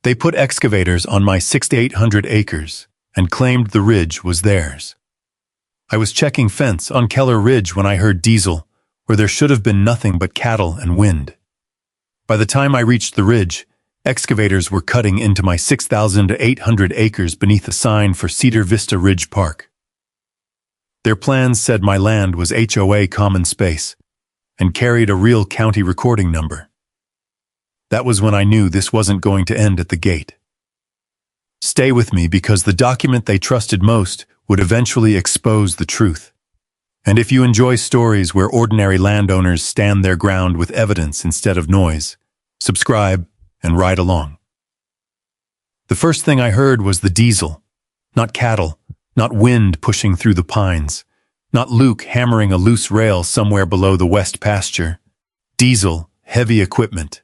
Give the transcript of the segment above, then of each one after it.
They put excavators on my 6,800 acres and claimed the ridge was theirs. I was checking fence on Keller Ridge when I heard diesel, where there should have been nothing but cattle and wind. By the time I reached the ridge, excavators were cutting into my 6,800 acres beneath a sign for Cedar Vista Ridge Park. Their plans said my land was HOA common space and carried a real county recording number. That was when I knew this wasn't going to end at the gate. Stay with me, because the document they trusted most would eventually expose the truth. And if you enjoy stories where ordinary landowners stand their ground with evidence instead of noise, subscribe and ride along. The first thing I heard was the diesel. Not cattle, not wind pushing through the pines, not Luke hammering a loose rail somewhere below the west pasture. Diesel, heavy equipment.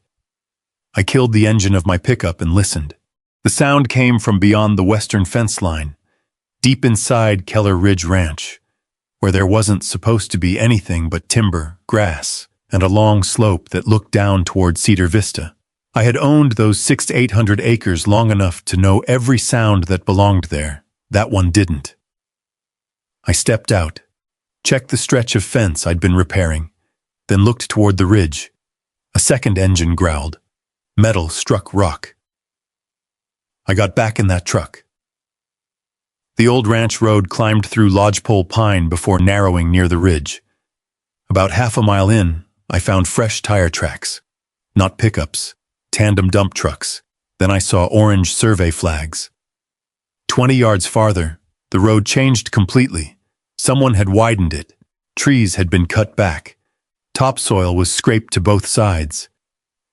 I killed the engine of my pickup and listened. The sound came from beyond the western fence line, deep inside Keller Ridge Ranch, where there wasn't supposed to be anything but timber, grass, and a long slope that looked down toward Cedar Vista. I had owned those 6,800 acres long enough to know every sound that belonged there. That one didn't. I stepped out, checked the stretch of fence I'd been repairing, then looked toward the ridge. A second engine growled. Metal struck rock. I got back in that truck. The old ranch road climbed through lodgepole pine before narrowing near the ridge. About half a mile in, I found fresh tire tracks. Not pickups, tandem dump trucks. Then I saw orange survey flags. 20 yards farther, the road changed completely. Someone had widened it. Trees had been cut back. Topsoil was scraped to both sides.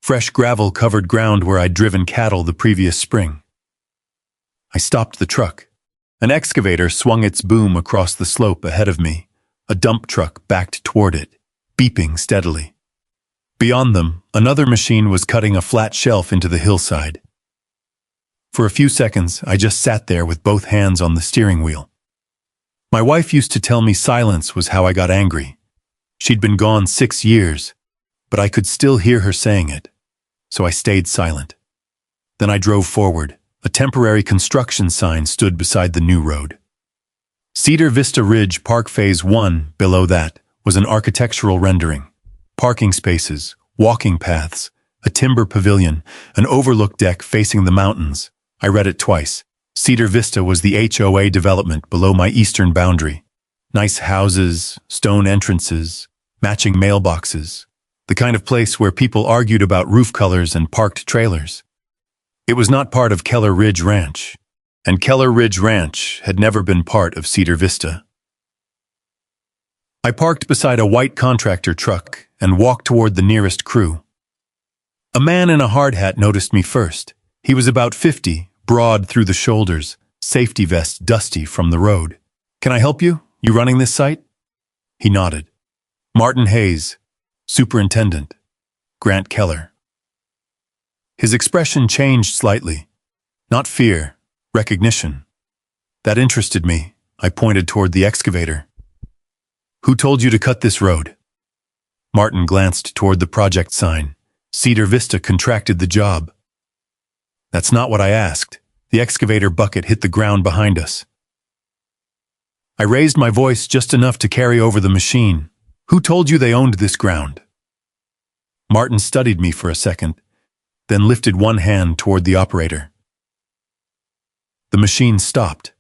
Fresh gravel covered ground where I'd driven cattle the previous spring. I stopped the truck. An excavator swung its boom across the slope ahead of me. A dump truck backed toward it, beeping steadily. Beyond them, another machine was cutting a flat shelf into the hillside. For a few seconds, I just sat there with both hands on the steering wheel. My wife used to tell me silence was how I got angry. She'd been gone 6 years, but I could still hear her saying it, so I stayed silent. Then I drove forward. A temporary construction sign stood beside the new road. Cedar Vista Ridge Park Phase 1, below that, was an architectural rendering. Parking spaces, walking paths, a timber pavilion, an overlook deck facing the mountains. I read it twice. Cedar Vista was the HOA development below my eastern boundary. Nice houses, stone entrances, matching mailboxes. The kind of place where people argued about roof colors and parked trailers. It was not part of Keller Ridge Ranch, and Keller Ridge Ranch had never been part of Cedar Vista. I parked beside a white contractor truck and walked toward the nearest crew. A man in a hard hat noticed me first. He was about 50, broad through the shoulders, safety vest dusty from the road. "Can I help you? You running this site?" He nodded. "Martin Hayes, Superintendent, Grant Keller." His expression changed slightly. Not fear, recognition. That interested me. I pointed toward the excavator. "Who told you to cut this road?" Martin glanced toward the project sign. Cedar Vista contracted the job. "That's not what I asked." The excavator bucket hit the ground behind us. I raised my voice just enough to carry over the machine. "Who told you they owned this ground?" Martin studied me for a second, then lifted one hand toward the operator. The machine stopped.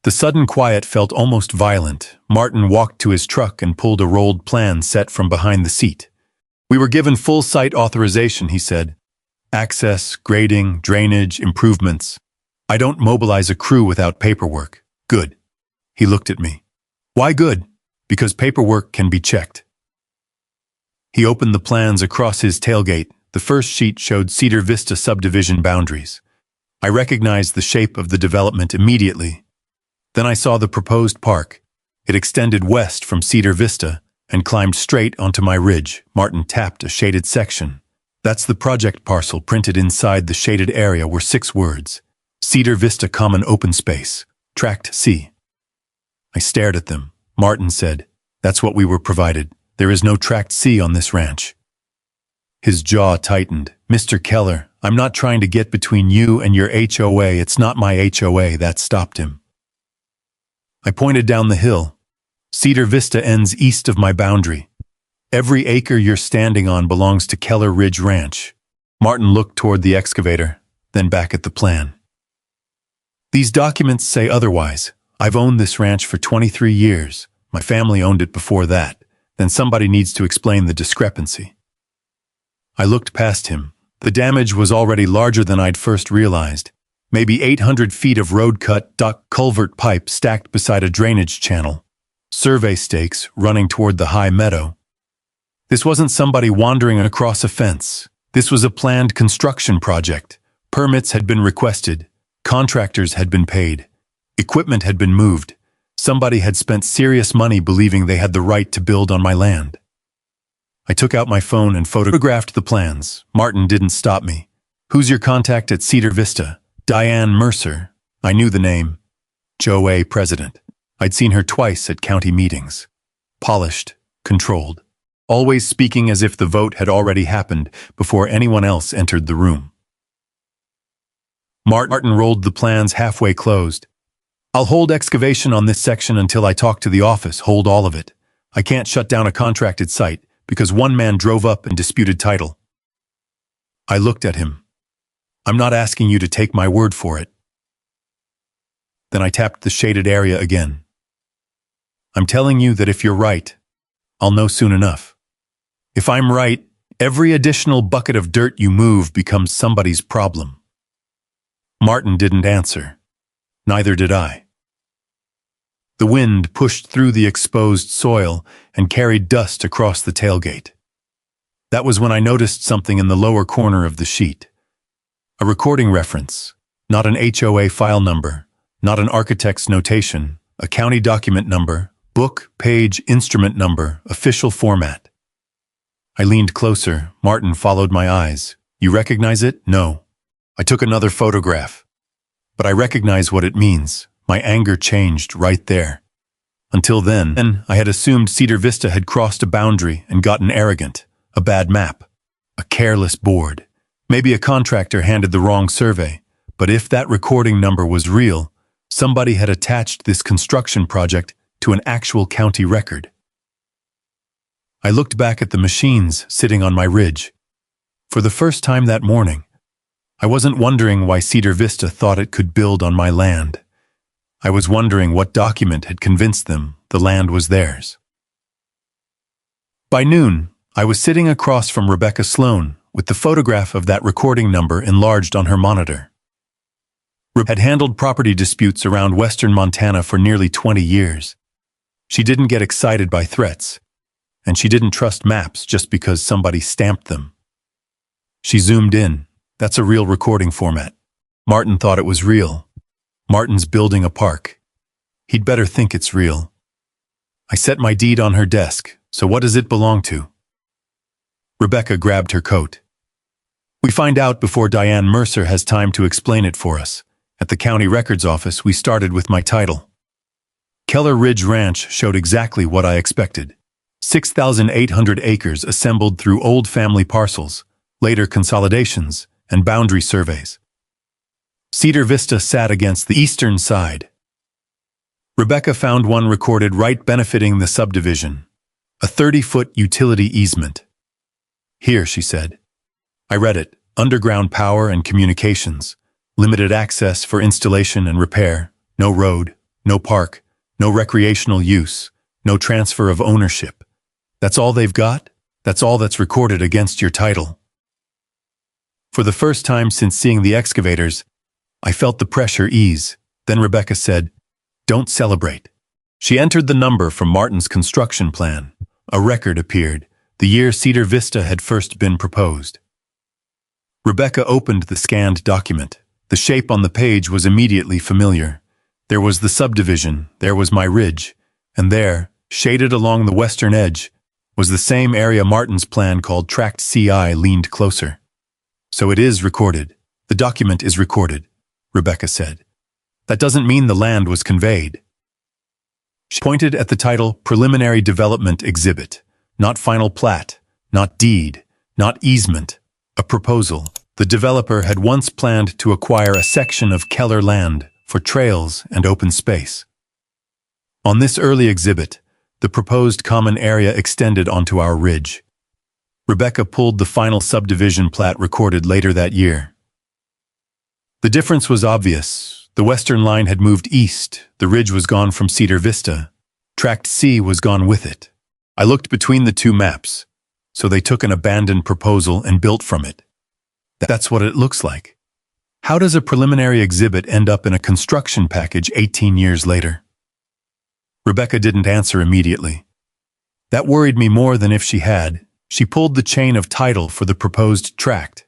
The sudden quiet felt almost violent. Martin walked to his truck and pulled a rolled plan set from behind the seat. "We were given full site authorization," he said. "Access, grading, drainage, improvements. I don't mobilize a crew without paperwork." "Good." He looked at me. "Why good?" "Because paperwork can be checked." He opened the plans across his tailgate. The first sheet showed Cedar Vista subdivision boundaries. I recognized the shape of the development immediately. Then I saw the proposed park. It extended west from Cedar Vista and climbed straight onto my ridge. Martin tapped a shaded section. "That's the project parcel." Printed inside the shaded area were 6 words. "Cedar Vista Common Open Space, Tract C." I stared at them. Martin said, "That's what we were provided. There is no Tract C on this ranch." His jaw tightened. "Mr. Keller, I'm not trying to get between you and your HOA. It's not my HOA." That stopped him. I pointed down the hill. "Cedar Vista ends east of my boundary. Every acre you're standing on belongs to Keller Ridge Ranch." Martin looked toward the excavator, then back at the plan. "These documents say otherwise. I've owned this ranch for 23 years. My family owned it before that. Then somebody needs to explain the discrepancy." I looked past him. The damage was already larger than I'd first realized. Maybe 800 feet of road-cut duck culvert pipe stacked beside a drainage channel. Survey stakes running toward the high meadow. This wasn't somebody wandering across a fence. This was a planned construction project. Permits had been requested. Contractors had been paid. Equipment had been moved. Somebody had spent serious money believing they had the right to build on my land. I took out my phone and photographed the plans. Martin didn't stop me. "Who's your contact at Cedar Vista?" "Diane Mercer." I knew the name. HOA president. I'd seen her twice at county meetings. Polished, controlled, always speaking as if the vote had already happened before anyone else entered the room. Martin rolled the plans halfway closed. "I'll hold excavation on this section until I talk to the office. Hold all of it. I can't shut down a contracted site because one man drove up and disputed title." I looked at him. "I'm not asking you to take my word for it." Then I tapped the shaded area again. "I'm telling you that if you're right, I'll know soon enough. If I'm right, every additional bucket of dirt you move becomes somebody's problem." Martin didn't answer. Neither did I. The wind pushed through the exposed soil and carried dust across the tailgate. That was when I noticed something in the lower corner of the sheet. A recording reference, not an HOA file number, not an architect's notation, a county document number, book, page, instrument number, official format. I leaned closer. Martin followed my eyes. "You recognize it?" "No." I took another photograph. "But I recognize what it means." My anger changed right there. Until then, I had assumed Cedar Vista had crossed a boundary and gotten arrogant. A bad map. A careless board. Maybe a contractor handed the wrong survey. But if that recording number was real, somebody had attached this construction project to an actual county record. I looked back at the machines sitting on my ridge. For the first time that morning, I wasn't wondering why Cedar Vista thought it could build on my land. I was wondering what document had convinced them the land was theirs. By noon, I was sitting across from Rebecca Sloan with the photograph of that recording number enlarged on her monitor. Rebecca had handled property disputes around western Montana for nearly 20 years. She didn't get excited by threats, and she didn't trust maps just because somebody stamped them. She zoomed in. "That's a real recording format." Martin thought it was real. Martin's building a park. He'd better think it's real. I set my deed on her desk. "So what does it belong to?" Rebecca grabbed her coat. "We find out before Diane Mercer has time to explain it for us. At the county records office, we started with my title. Keller Ridge Ranch showed exactly what I expected. 6,800 acres assembled through old family parcels, later consolidations, and boundary surveys. Cedar Vista sat against the eastern side. Rebecca found one recorded right benefiting the subdivision, a 30-foot utility easement. "Here," she said. I read it. "Underground power and communications. Limited access for installation and repair. No road, no park, no recreational use, no transfer of ownership. That's all they've got? That's all that's recorded against your title." For the first time since seeing the excavators, I felt the pressure ease. Then Rebecca said, "Don't celebrate." She entered the number from Martin's construction plan. A record appeared, the year Cedar Vista had first been proposed. Rebecca opened the scanned document. The shape on the page was immediately familiar. There was the subdivision, there was my ridge, and there, shaded along the western edge, was the same area Martin's plan called Tract CI leaned closer. "So it is recorded. The document is recorded," Rebecca said. "That doesn't mean the land was conveyed." She pointed at the title Preliminary Development Exhibit, not final plat, not deed, not easement, a proposal. The developer had once planned to acquire a section of Keller land for trails and open space. On this early exhibit, the proposed common area extended onto our ridge. Rebecca pulled the final subdivision plat recorded later that year. The difference was obvious. The western line had moved east, the ridge was gone from Cedar Vista. Tract C was gone with it. I looked between the two maps, so they took an abandoned proposal and built from it. That's what it looks like. How does a preliminary exhibit end up in a construction package 18 years later? Rebecca didn't answer immediately. That worried me more than if she had. She pulled the chain of title for the proposed tract.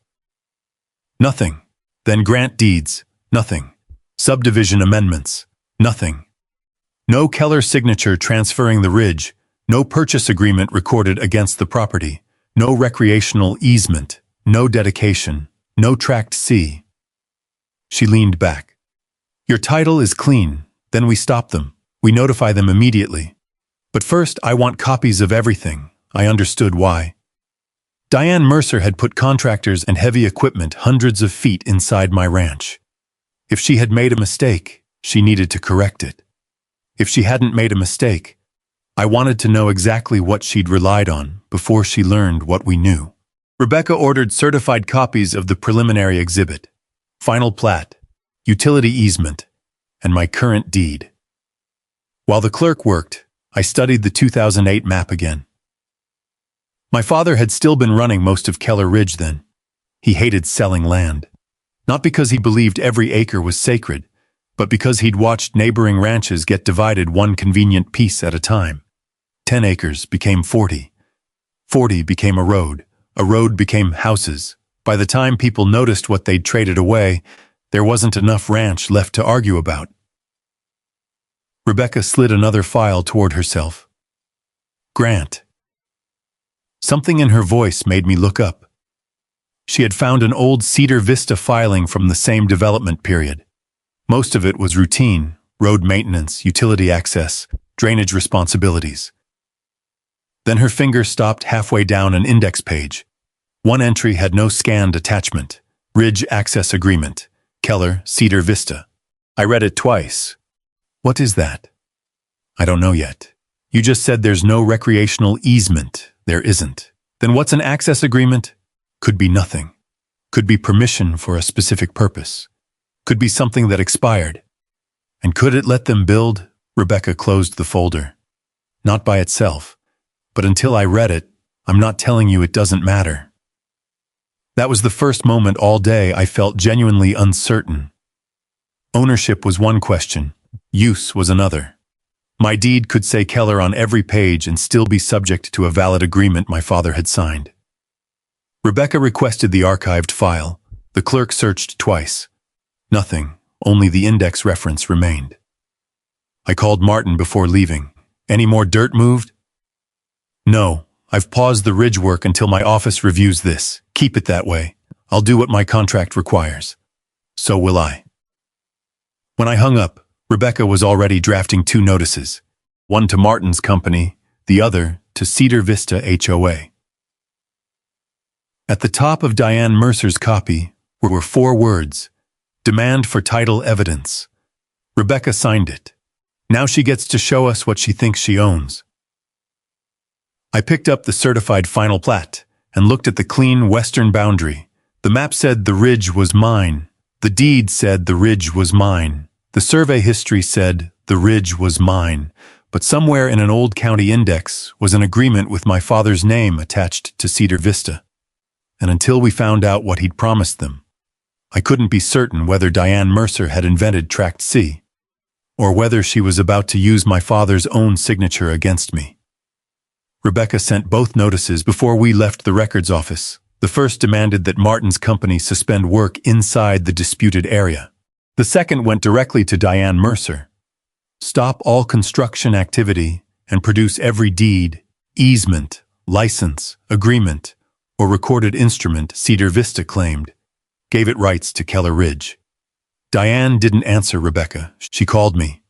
Nothing. Then grant deeds. Nothing. Subdivision amendments. Nothing. No Keller signature transferring the ridge. No purchase agreement recorded against the property. No recreational easement. No dedication. No Tract C. She leaned back. Your title is clean. Then we stop them. We notify them immediately. But first, I want copies of everything. I understood why. Diane Mercer had put contractors and heavy equipment hundreds of feet inside my ranch. If she had made a mistake, she needed to correct it. If she hadn't made a mistake, I wanted to know exactly what she'd relied on before she learned what we knew. Rebecca ordered certified copies of the preliminary exhibit, final plat, utility easement, and my current deed. While the clerk worked, I studied the 2008 map again. My father had still been running most of Keller Ridge then. He hated selling land. Not because he believed every acre was sacred, but because he'd watched neighboring ranches get divided one convenient piece at a time. 10 acres became 40. 40 became a road became houses. By the time people noticed what they'd traded away, there wasn't enough ranch left to argue about. Rebecca slid another file toward herself. Grant. Something in her voice made me look up. She had found an old Cedar Vista filing from the same development period. Most of it was routine, road maintenance, utility access, drainage responsibilities. Then her finger stopped halfway down an index page. One entry had no scanned attachment. Ridge Access Agreement. Keller, Cedar Vista. I read it twice. What is that? I don't know yet. You just said there's no recreational easement. There isn't. Then what's an access agreement? Could be nothing. Could be permission for a specific purpose. Could be something that expired. And could it let them build? Rebecca closed the folder. Not by itself. But until I read it, I'm not telling you it doesn't matter. That was the first moment all day I felt genuinely uncertain. Ownership was one question. Use was another. My deed could say Keller on every page and still be subject to a valid agreement my father had signed. Rebecca requested the archived file. The clerk searched twice. Nothing, only the index reference remained. I called Martin before leaving. Any more dirt moved? No, I've paused the ridge work until my office reviews this. Keep it that way. I'll do what my contract requires. So will I. When I hung up, Rebecca was already drafting 2 notices, one to Martin's company, the other to Cedar Vista HOA. At the top of Diane Mercer's copy were 4 words, demand for title evidence. Rebecca signed it. Now she gets to show us what she thinks she owns. I picked up the certified final plat and looked at the clean western boundary. The map said the ridge was mine. The deed said the ridge was mine. The survey history said the ridge was mine, but somewhere in an old county index was an agreement with my father's name attached to Cedar Vista. And until we found out what he'd promised them, I couldn't be certain whether Diane Mercer had invented Tract C, or whether she was about to use my father's own signature against me. Rebecca sent both notices before we left the records office. The first demanded that Martin's company suspend work inside the disputed area. The second went directly to Diane Mercer. Stop all construction activity and produce every deed, easement, license, agreement, or recorded instrument Cedar Vista claimed, gave it rights to Keller Ridge. Diane didn't answer Rebecca. She called me.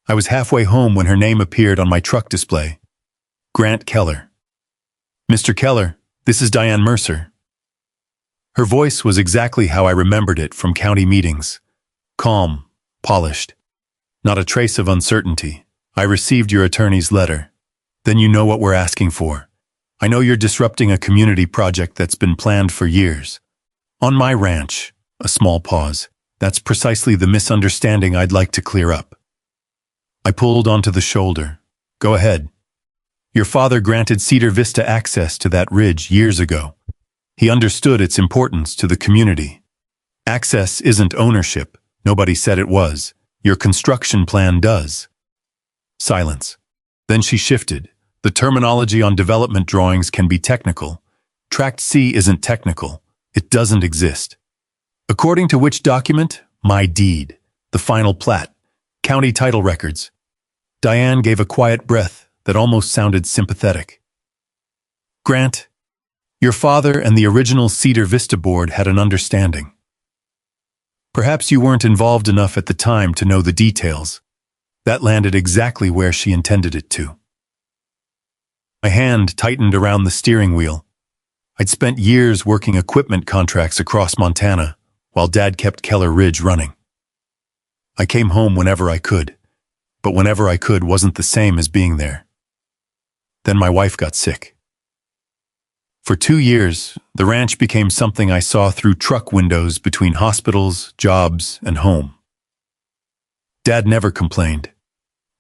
I was halfway home when her name appeared on my truck display. Grant Keller. Mr. Keller, This is Diane Mercer. Her voice was exactly how I remembered it from county meetings. Calm, polished. Not a trace of uncertainty. I received your attorney's letter. Then you know what we're asking for. I know you're disrupting a community project that's been planned for years. On my ranch, a small pause. That's precisely the misunderstanding I'd like to clear up. I pulled onto the shoulder. Go ahead. Your father granted Cedar Vista access to that ridge years ago. He understood its importance to the community. Access isn't ownership. Nobody said it was. Your construction plan does. Silence. Then she shifted. The terminology on development drawings can be technical. Tract C isn't technical. It doesn't exist. According to which document? My deed. The final plat. County title records. Diane gave a quiet breath that almost sounded sympathetic. Grant, your father and the original Cedar Vista board had an understanding. Perhaps you weren't involved enough at the time to know the details. That landed exactly where she intended it to. My hand tightened around the steering wheel. I'd spent years working equipment contracts across Montana, while Dad kept Keller Ridge running. I came home whenever I could, but whenever I could wasn't the same as being there. Then my wife got sick. For 2 years, the ranch became something I saw through truck windows between hospitals, jobs, and home. Dad never complained.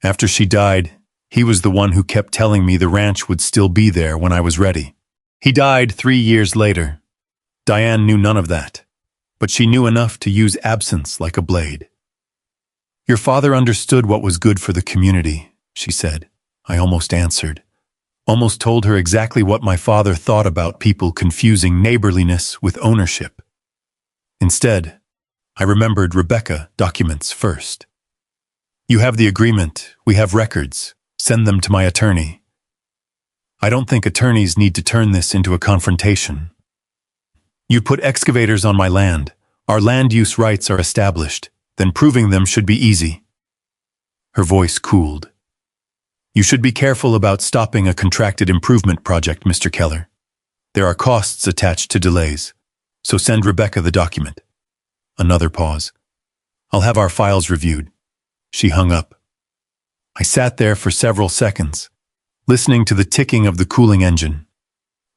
After she died, he was the one who kept telling me the ranch would still be there when I was ready. He died 3 years later. Diane knew none of that, but she knew enough to use absence like a blade. Your father understood what was good for the community, she said. I almost answered. Almost told her exactly what my father thought about people confusing neighborliness with ownership. Instead, I remembered Rebecca documents first. You have the agreement, we have records, send them to my attorney. I don't think attorneys need to turn this into a confrontation. You put excavators on my land, our land use rights are established, then proving them should be easy. Her voice cooled. You should be careful about stopping a contracted improvement project, Mr. Keller. There are costs attached to delays, so send Rebecca the document. Another pause. I'll have our files reviewed. She hung up. I sat there for several seconds, listening to the ticking of the cooling engine.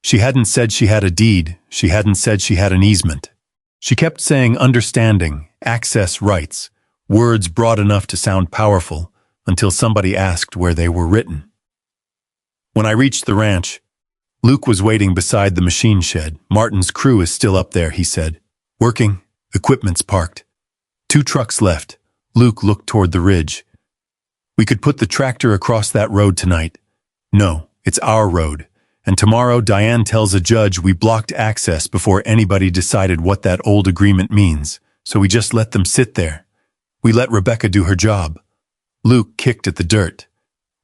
She hadn't said she had a deed, she hadn't said she had an easement. She kept saying understanding, access rights, words broad enough to sound powerful, until somebody asked where they were written. When I reached the ranch, Luke was waiting beside the machine shed. Martin's crew is still up there, he said. Working, equipment's parked. 2 trucks left. Luke looked toward the ridge. We could put the tractor across that road tonight. No, it's our road. And tomorrow Diane tells a judge we blocked access before anybody decided what that old agreement means, so we just let them sit there. We let Rebecca do her job. Luke kicked at the dirt.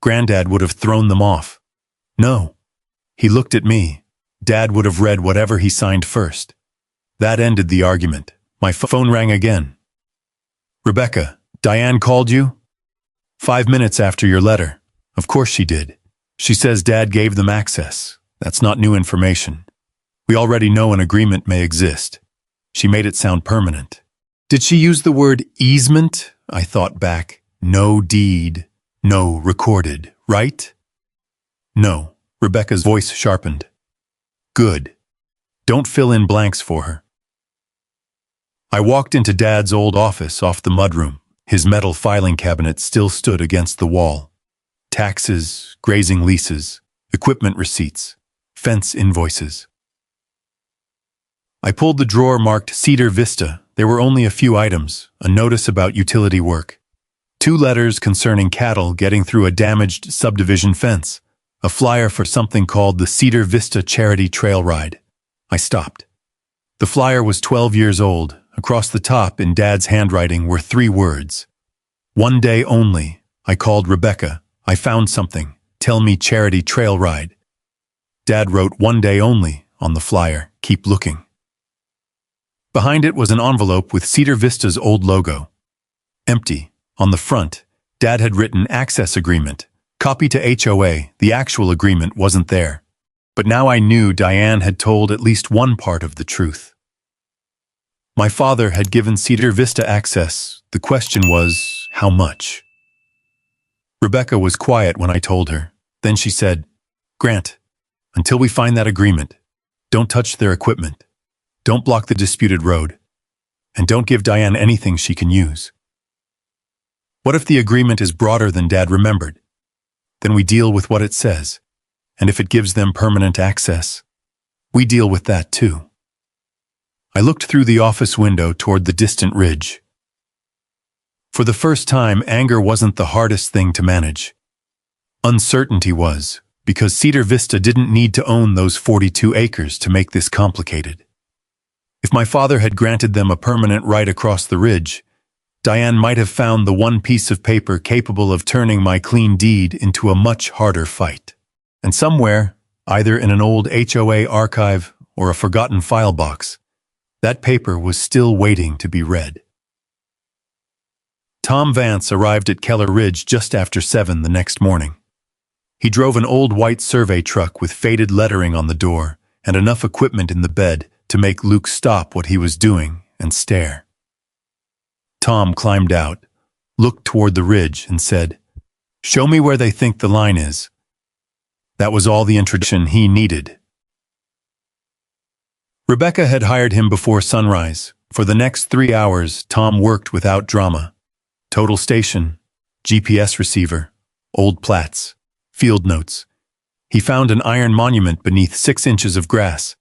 Granddad would have thrown them off. No. He looked at me. Dad would have read whatever he signed first. That ended the argument. My phone rang again. Rebecca, Diane called you? 5 minutes after your letter. Of course she did. She says Dad gave them access. That's not new information. We already know an agreement may exist. She made it sound permanent. Did she use the word easement? I thought back. No deed, no recorded, right? No. Rebecca's voice sharpened. Good. Don't fill in blanks for her. I walked into Dad's old office off the mudroom. His metal filing cabinet still stood against the wall. Taxes, grazing leases, equipment receipts, fence invoices. I pulled the drawer marked Cedar Vista. There were only a few items, a notice about utility work, 2 letters concerning cattle getting through a damaged subdivision fence, a flyer for something called the Cedar Vista Charity Trail Ride. I stopped. The flyer was 12 years old. Across the top, in Dad's handwriting, were 3 words. One day only. I called Rebecca. I found something. Tell me Charity Trail Ride. Dad wrote one day only on the flyer. Keep looking. Behind it was an envelope with Cedar Vista's old logo. Empty. On the front, Dad had written access agreement. Copy to HOA. The actual agreement wasn't there. But now I knew Diane had told at least one part of the truth. My father had given Cedar Vista access. The question was, how much? Rebecca was quiet when I told her. Then she said, "Grant, until we find that agreement, don't touch their equipment. Don't block the disputed road. And don't give Diane anything she can use. What if the agreement is broader than Dad remembered? Then we deal with what it says. And if it gives them permanent access, we deal with that too." I looked through the office window toward the distant ridge. For the first time, anger wasn't the hardest thing to manage. Uncertainty was, because Cedar Vista didn't need to own those 42 acres to make this complicated. If my father had granted them a permanent right across the ridge, Diane might have found the one piece of paper capable of turning my clean deed into a much harder fight. And somewhere, either in an old HOA archive or a forgotten file box, that paper was still waiting to be read. Tom Vance arrived at Keller Ridge just after 7 the next morning. He drove an old white survey truck with faded lettering on the door and enough equipment in the bed to make Luke stop what he was doing and stare. Tom climbed out, looked toward the ridge, and said, "Show me where they think the line is." That was all the introduction he needed. Rebecca had hired him before sunrise. For the next 3 hours, Tom worked without drama. Total station, GPS receiver, old plats, field notes. He found an iron monument beneath 6 inches of grass.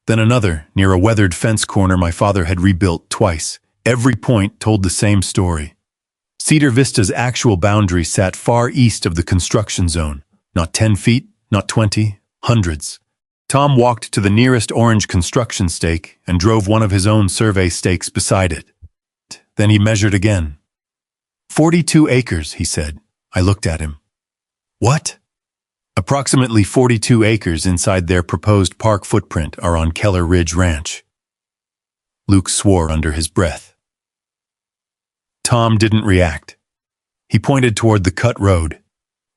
Then another, near a weathered fence corner my father had rebuilt twice. Every point told the same story. Cedar Vista's actual boundary sat far east of the construction zone. Not 10 feet, not 20, hundreds. Tom walked to the nearest orange construction stake and drove one of his own survey stakes beside it. Then he measured again. 42 acres, he said. I looked at him. What? Approximately 42 acres inside their proposed park footprint are on Keller Ridge Ranch. Luke swore under his breath. Tom didn't react. He pointed toward the cut road,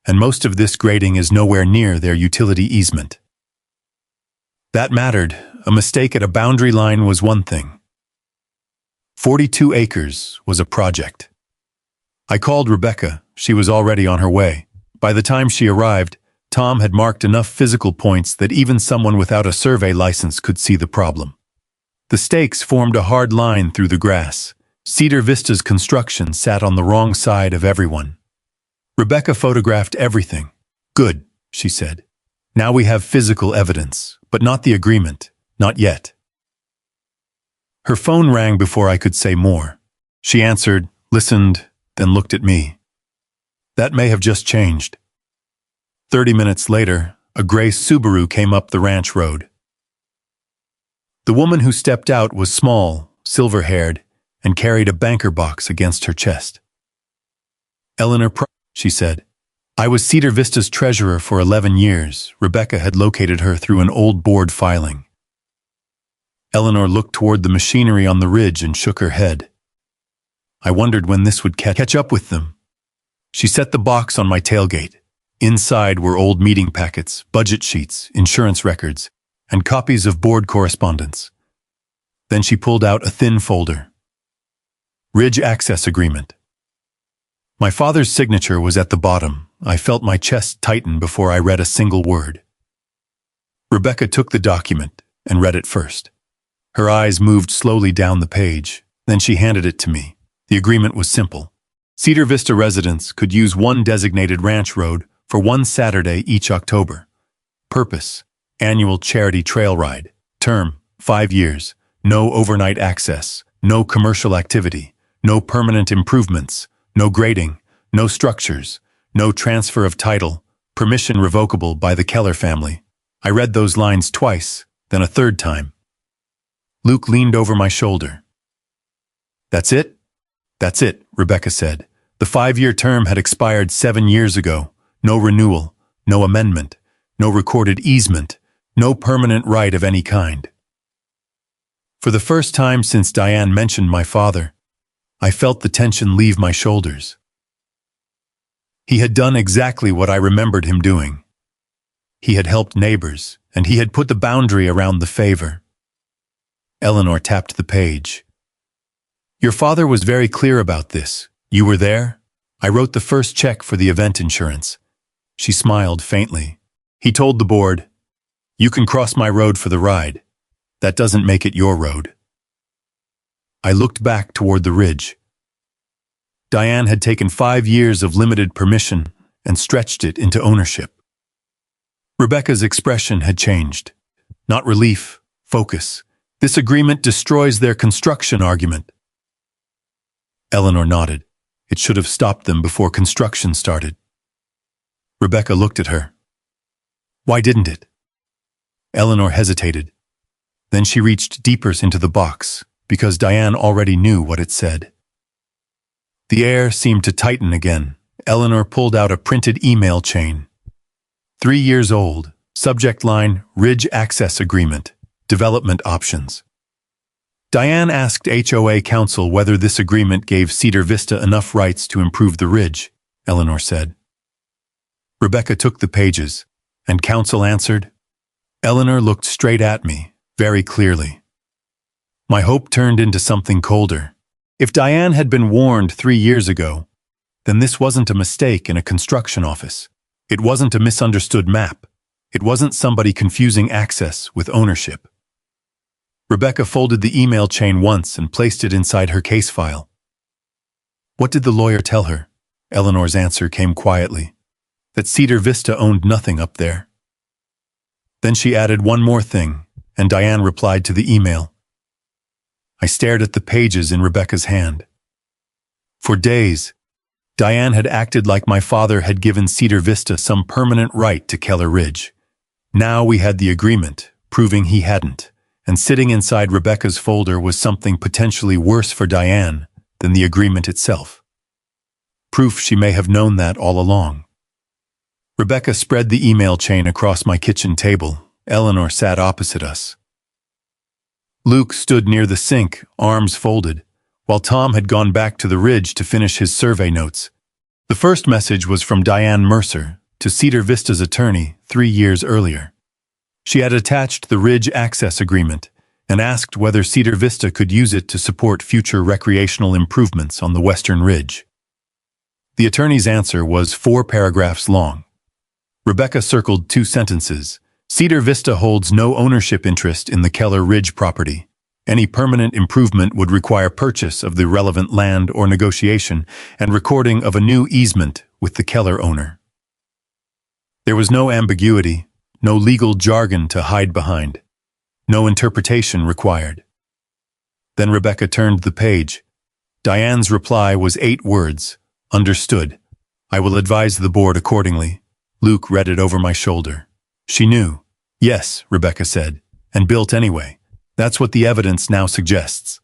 and most of this grading is nowhere near their utility easement. That mattered. A mistake at a boundary line was one thing. 42 acres was a project. I called Rebecca. She was already on her way. By the time she arrived, Tom had marked enough physical points that even someone without a survey license could see the problem. The stakes formed a hard line through the grass. Cedar Vista's construction sat on the wrong side of everyone. Rebecca photographed everything. "Good," she said. "Now we have physical evidence, but not the agreement. Not yet." Her phone rang before I could say more. She answered, listened, then looked at me. That may have just changed. 30 minutes later, a gray Subaru came up the ranch road. The woman who stepped out was small, silver-haired, and carried a banker box against her chest. "Eleanor she said. "I was Cedar Vista's treasurer for 11 years. Rebecca had located her through an old board filing." Eleanor looked toward the machinery on the ridge and shook her head. I wondered when this would catch up with them. She set the box on my tailgate. Inside were old meeting packets, budget sheets, insurance records, and copies of board correspondence. Then she pulled out a thin folder. Ridge Access Agreement. My father's signature was at the bottom. I felt my chest tighten before I read a single word. Rebecca took the document and read it first. Her eyes moved slowly down the page. Then she handed it to me. The agreement was simple. Cedar Vista residents could use one designated ranch road for one Saturday each October. Purpose: annual charity trail ride. Term: 5 years. No overnight access. No commercial activity. No permanent improvements. No grading. No structures. No transfer of title. Permission revocable by the Keller family. I read those lines twice, then a third time. Luke leaned over my shoulder. "That's it?" "That's it," Rebecca said. The 5-year term had expired 7 years ago. No renewal, no amendment, no recorded easement, no permanent right of any kind. For the first time since Diane mentioned my father, I felt the tension leave my shoulders. He had done exactly what I remembered him doing. He had helped neighbors and he had put the boundary around the favor. Eleanor tapped the page. Your father was very clear about this. You were there? I wrote the first check for the event insurance. She smiled faintly. He told the board, you can cross my road for the ride. That doesn't make it your road. I looked back toward the ridge. Diane had taken 5 years of limited permission and stretched it into ownership. Rebecca's expression had changed. Not relief, focus. This agreement destroys their construction argument. Eleanor nodded. It should have stopped them before construction started. Rebecca looked at her. Why didn't it? Eleanor hesitated. Then she reached deeper into the box, because Diane already knew what it said. The air seemed to tighten again. Eleanor pulled out a printed email chain. 3 years old, subject line, Ridge Access Agreement, Development Options. Diane asked HOA counsel whether this agreement gave Cedar Vista enough rights to improve the ridge, Eleanor said. Rebecca took the pages, and counsel answered. Eleanor looked straight at me, very clearly. My hope turned into something colder. If Diane had been warned 3 years ago, then this wasn't a mistake in a construction office. It wasn't a misunderstood map. It wasn't somebody confusing access with ownership. Rebecca folded the email chain once and placed it inside her case file. What did the lawyer tell her? Eleanor's answer came quietly. That Cedar Vista owned nothing up there. Then she added one more thing, and Diane replied to the email. I stared at the pages in Rebecca's hand. For days, Diane had acted like my father had given Cedar Vista some permanent right to Keller Ridge. Now we had the agreement, proving he hadn't, and sitting inside Rebecca's folder was something potentially worse for Diane than the agreement itself. Proof she may have known that all along. Rebecca spread the email chain across my kitchen table. Eleanor sat opposite us. Luke stood near the sink, arms folded, while Tom had gone back to the ridge to finish his survey notes. The first message was from Diane Mercer to Cedar Vista's attorney 3 years earlier. She had attached the Ridge Access Agreement and asked whether Cedar Vista could use it to support future recreational improvements on the Western Ridge. The attorney's answer was 4 paragraphs long. Rebecca circled 2 sentences. Cedar Vista holds no ownership interest in the Keller Ridge property. Any permanent improvement would require purchase of the relevant land or negotiation and recording of a new easement with the Keller owner. There was no ambiguity, no legal jargon to hide behind, no interpretation required. Then Rebecca turned the page. Diane's reply was 8 words. Understood. I will advise the board accordingly. Luke read it over my shoulder. She knew. Yes, Rebecca said, and built anyway. That's what the evidence now suggests.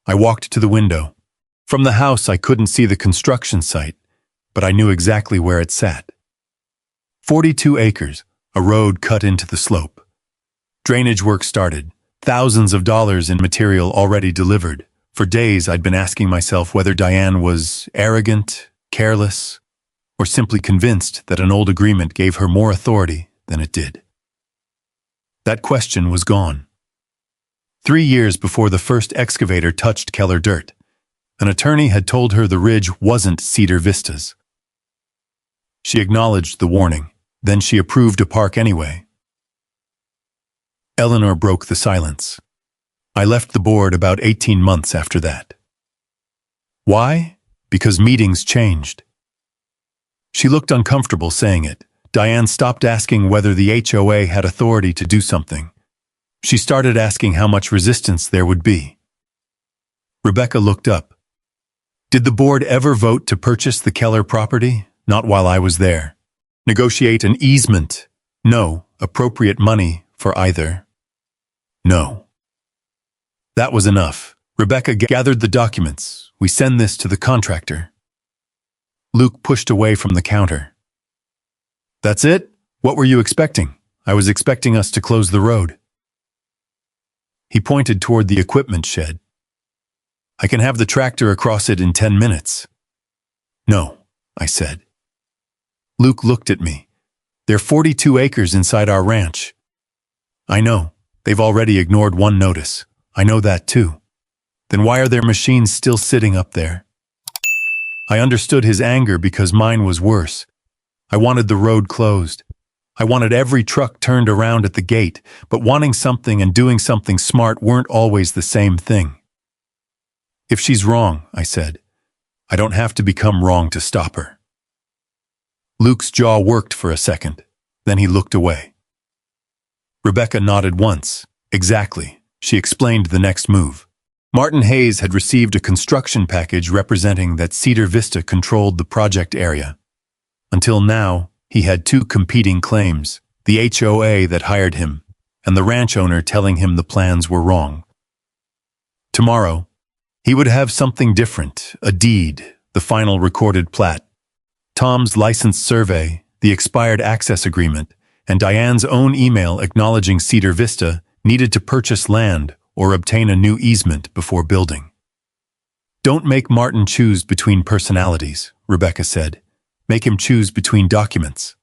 I walked to the window. From the house I couldn't see the construction site, but I knew exactly where it sat. 42 acres, a road cut into the slope. Drainage work started, thousands of dollars in material already delivered. For days I'd been asking myself whether Diane was arrogant, careless, or simply convinced that an old agreement gave her more authority than it did. That question was gone. 3 years before the first excavator touched Keller dirt, an attorney had told her the ridge wasn't Cedar Vista's. She acknowledged the warning, then she approved a park anyway. Eleanor broke the silence. I left the board about 18 months after that. Why? Because meetings changed. She looked uncomfortable saying it. Diane stopped asking whether the HOA had authority to do something. She started asking how much resistance there would be. Rebecca looked up. Did the board ever vote to purchase the Keller property? Not while I was there. Negotiate an easement? No. Appropriate money for either? No. That was enough. Rebecca gathered the documents. We send this to the contractor. Luke pushed away from the counter. That's it? What were you expecting? I was expecting us to close the road. He pointed toward the equipment shed. I can have the tractor across it in 10 minutes. No, I said. Luke looked at me. They're 42 acres inside our ranch. I know. They've already ignored one notice. I know that too. Then why are their machines still sitting up there? I understood his anger because mine was worse. I wanted the road closed. I wanted every truck turned around at the gate, but wanting something and doing something smart weren't always the same thing. If she's wrong, I said, I don't have to become wrong to stop her. Luke's jaw worked for a second. Then he looked away. Rebecca nodded once. Exactly. She explained the next move. Martin Hayes had received a construction package representing that Cedar Vista controlled the project area. Until now, he had two competing claims, the HOA that hired him, and the ranch owner telling him the plans were wrong. Tomorrow, he would have something different, a deed, the final recorded plat, Tom's licensed survey, the expired access agreement, and Diane's own email acknowledging Cedar Vista needed to purchase land or obtain a new easement before building. Don't make Martin choose between personalities, Rebecca said. Make him choose between documents.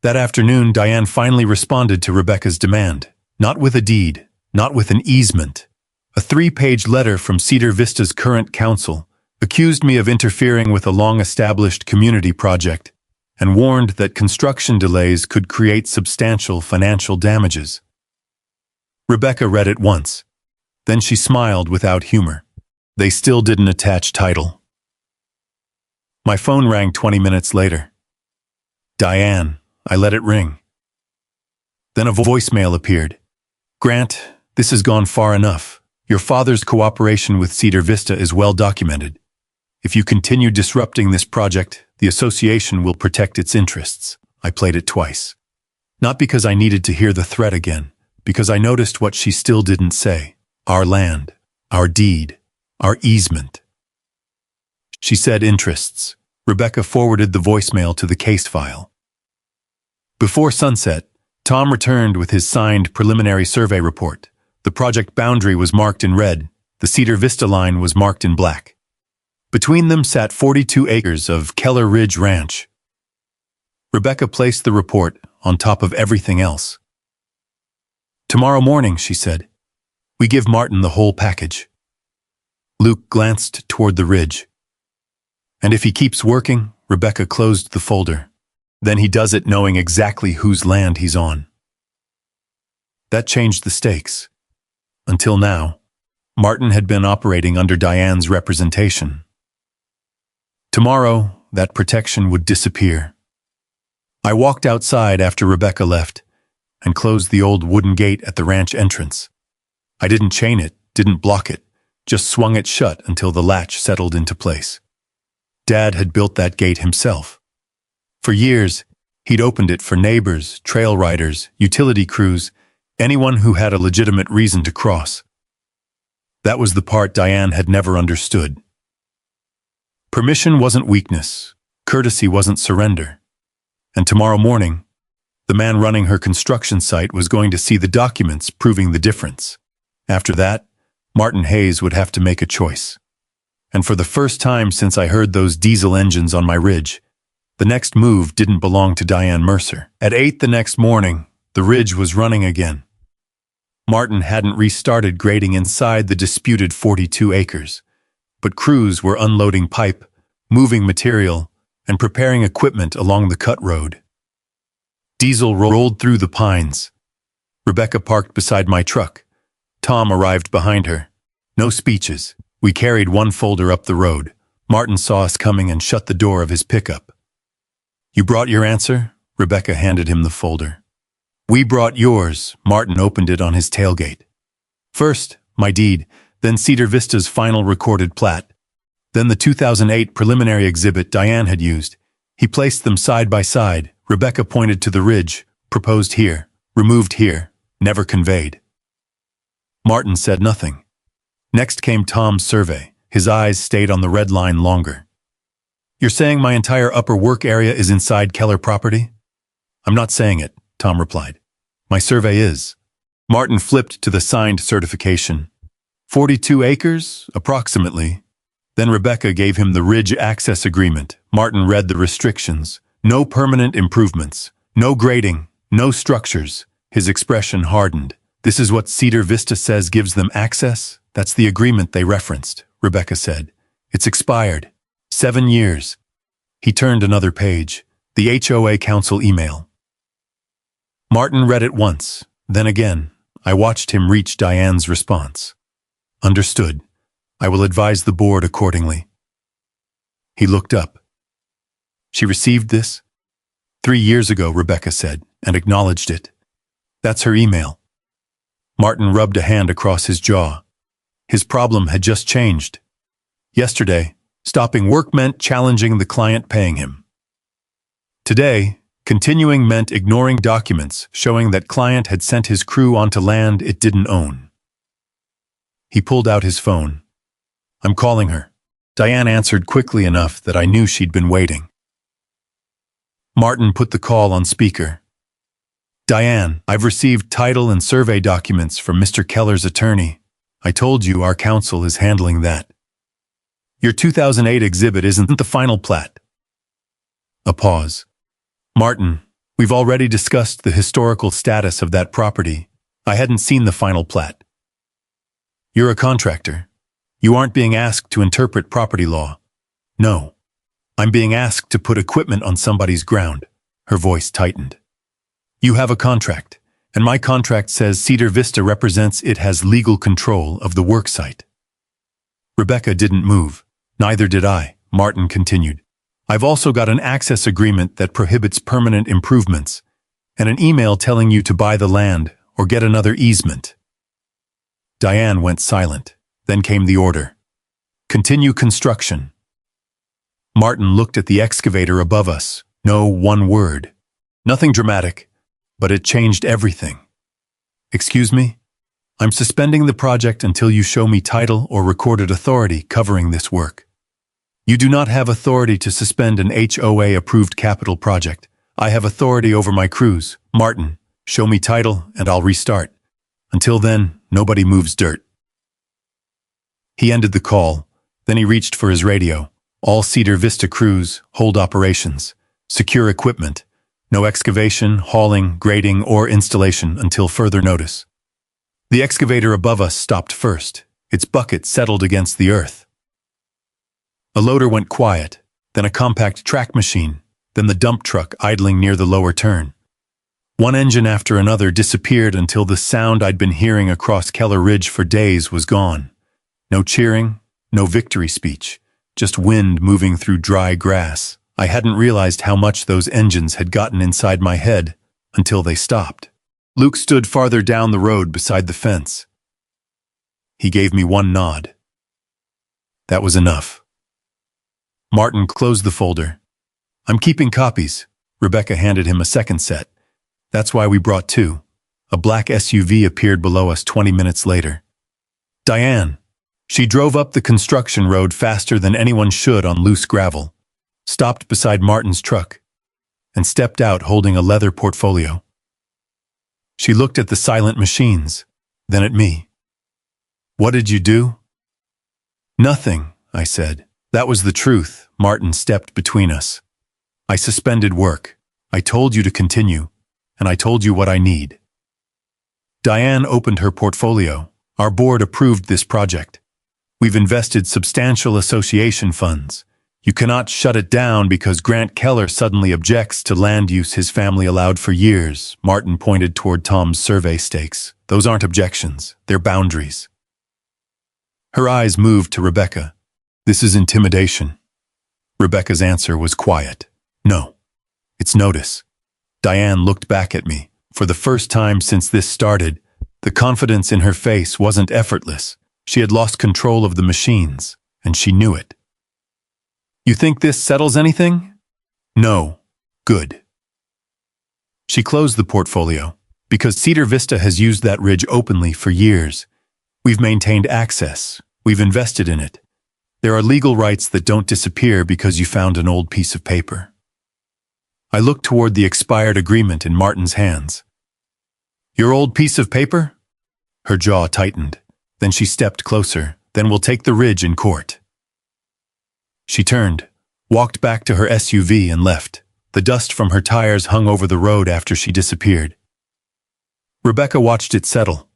That afternoon, Diane finally responded to Rebecca's demand, not with a deed, not with an easement. A 3-page letter from Cedar Vista's current council accused me of interfering with a long-established community project and warned that construction delays could create substantial financial damages. Rebecca read it once. Then she smiled without humor. They still didn't attach title. My phone rang 20 minutes later. Diane, I let it ring. Then a voicemail appeared. Grant, this has gone far enough. Your father's cooperation with Cedar Vista is well documented. If you continue disrupting this project, the association will protect its interests. I played it twice. Not because I needed to hear the threat again, because I noticed what she still didn't say. Our land, our deed, our easement. She said interests. Rebecca forwarded the voicemail to the case file. Before sunset, Tom returned with his signed preliminary survey report. The project boundary was marked in red. The Cedar Vista line was marked in black. Between them sat 42 acres of Keller Ridge Ranch. Rebecca placed the report on top of everything else. Tomorrow morning, she said, we give Martin the whole package. Luke glanced toward the ridge. And if he keeps working, Rebecca closed the folder. Then he does it knowing exactly whose land he's on. That changed the stakes. Until now, Martin had been operating under Diane's representation. Tomorrow, that protection would disappear. I walked outside after Rebecca left and closed the old wooden gate at the ranch entrance. I didn't chain it, didn't block it, just swung it shut until the latch settled into place. Dad had built that gate himself. For years, he'd opened it for neighbors, trail riders, utility crews, anyone who had a legitimate reason to cross. That was the part Diane had never understood. Permission wasn't weakness, courtesy wasn't surrender. And tomorrow morning, the man running her construction site was going to see the documents proving the difference. After that, Martin Hayes would have to make a choice. And for the first time since I heard those diesel engines on my ridge, the next move didn't belong to Diane Mercer. At 8 the next morning, the ridge was running again. Martin hadn't restarted grading inside the disputed 42 acres, but crews were unloading pipe, moving material, and preparing equipment along the cut road. Diesel rolled through the pines. Rebecca parked beside my truck. Tom arrived behind her. No speeches. We carried one folder up the road. Martin saw us coming and shut the door of his pickup. You brought your answer? Rebecca handed him the folder. We brought yours. Martin opened it on his tailgate. First, my deed, then Cedar Vista's final recorded plat, then the 2008 preliminary exhibit Diane had used. He placed them side by side. Rebecca pointed to the ridge, proposed here, removed here, never conveyed. Martin said nothing. Next came Tom's survey. His eyes stayed on the red line longer. You're saying my entire upper work area is inside Keller property? I'm not saying it, Tom replied. My survey is. Martin flipped to the signed certification. 42 acres, approximately. Then Rebecca gave him the ridge access agreement. Martin read the restrictions. No permanent improvements. No grading, no structures. His expression hardened. This is what Cedar Vista says gives them access? That's the agreement they referenced, Rebecca said. It's expired. 7 years. He turned another page. The HOA Council email. Martin read it once, then again. I watched him reach Diane's response. Understood. I will advise the board accordingly. He looked up. She received this? 3 years ago, Rebecca said, and acknowledged it. That's her email. Martin rubbed a hand across his jaw. His problem had just changed. Yesterday, stopping work meant challenging the client paying him. Today, continuing meant ignoring documents showing that client had sent his crew onto land it didn't own. He pulled out his phone. I'm calling her. Diane answered quickly enough that I knew she'd been waiting. Martin put the call on speaker. Diane, I've received title and survey documents from Mr. Keller's attorney. I told you our counsel is handling that. Your 2008 exhibit isn't the final plat. A pause. Martin, we've already discussed the historical status of that property. I hadn't seen the final plat. You're a contractor. You aren't being asked to interpret property law. No. I'm being asked to put equipment on somebody's ground. Her voice tightened. You have a contract, and my contract says Cedar Vista represents it has legal control of the worksite. Rebecca didn't move. Neither did I, Martin continued. I've also got an access agreement that prohibits permanent improvements, and an email telling you to buy the land or get another easement. Diane went silent. Then came the order. Continue construction. Martin looked at the excavator above us. No one word. Nothing dramatic, but it changed everything. Excuse me? I'm suspending the project until you show me title or recorded authority covering this work. You do not have authority to suspend an HOA-approved capital project. I have authority over my crews. Martin, show me title and I'll restart. Until then, nobody moves dirt. He ended the call. Then he reached for his radio. All Cedar Vista crews, hold operations. Secure equipment. No excavation, hauling, grading, or installation until further notice. The excavator above us stopped first. Its bucket settled against the earth. A loader went quiet, then a compact track machine, then the dump truck idling near the lower turn. One engine after another disappeared until the sound I'd been hearing across Keller Ridge for days was gone. No cheering, no victory speech, just wind moving through dry grass. I hadn't realized how much those engines had gotten inside my head until they stopped. Luke stood farther down the road beside the fence. He gave me one nod. That was enough. Martin closed the folder. I'm keeping copies. Rebecca handed him a second set. That's why we brought two. A black SUV appeared below us 20 minutes later. Diane. She drove up the construction road faster than anyone should on loose gravel, stopped beside Martin's truck, and stepped out holding a leather portfolio. She looked at the silent machines, then at me. What did you do? Nothing, I said. That was the truth. Martin stepped between us. I suspended work. I told you to continue, and I told you what I need. Diane opened her portfolio. Our board approved this project. We've invested substantial association funds. You cannot shut it down because Grant Keller suddenly objects to land use his family allowed for years. Martin pointed toward Tom's survey stakes. Those aren't objections. They're boundaries. Her eyes moved to Rebecca. This is intimidation. Rebecca's answer was quiet. No. It's notice. Diane looked back at me. For the first time since this started, the confidence in her face wasn't effortless. She had lost control of the machines, and she knew it. You think this settles anything? No. Good. She closed the portfolio. Because Cedar Vista has used that ridge openly for years. We've maintained access. We've invested in it. There are legal rights that don't disappear because you found an old piece of paper. I looked toward the expired agreement in Martin's hands. Your old piece of paper? Her jaw tightened. Then she stepped closer. Then we'll take the ridge in court. She turned, walked back to her SUV and left. The dust from her tires hung over the road after she disappeared. Rebecca watched it settle.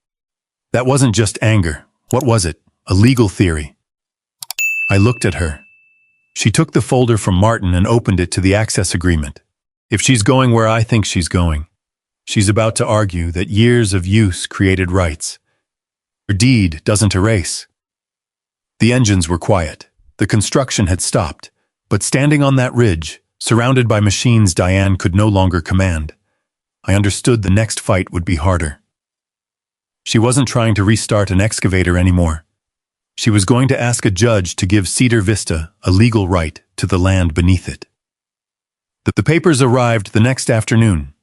That wasn't just anger. What was it? A legal theory. I looked at her. She took the folder from Martin and opened it to the access agreement. If she's going where I think she's going, she's about to argue that years of use created rights. Her deed doesn't erase. The engines were quiet. The construction had stopped. But standing on that ridge, surrounded by machines Diane could no longer command, I understood the next fight would be harder. She wasn't trying to restart an excavator anymore. She was going to ask a judge to give Cedar Vista a legal right to the land beneath it. The papers arrived the next afternoon.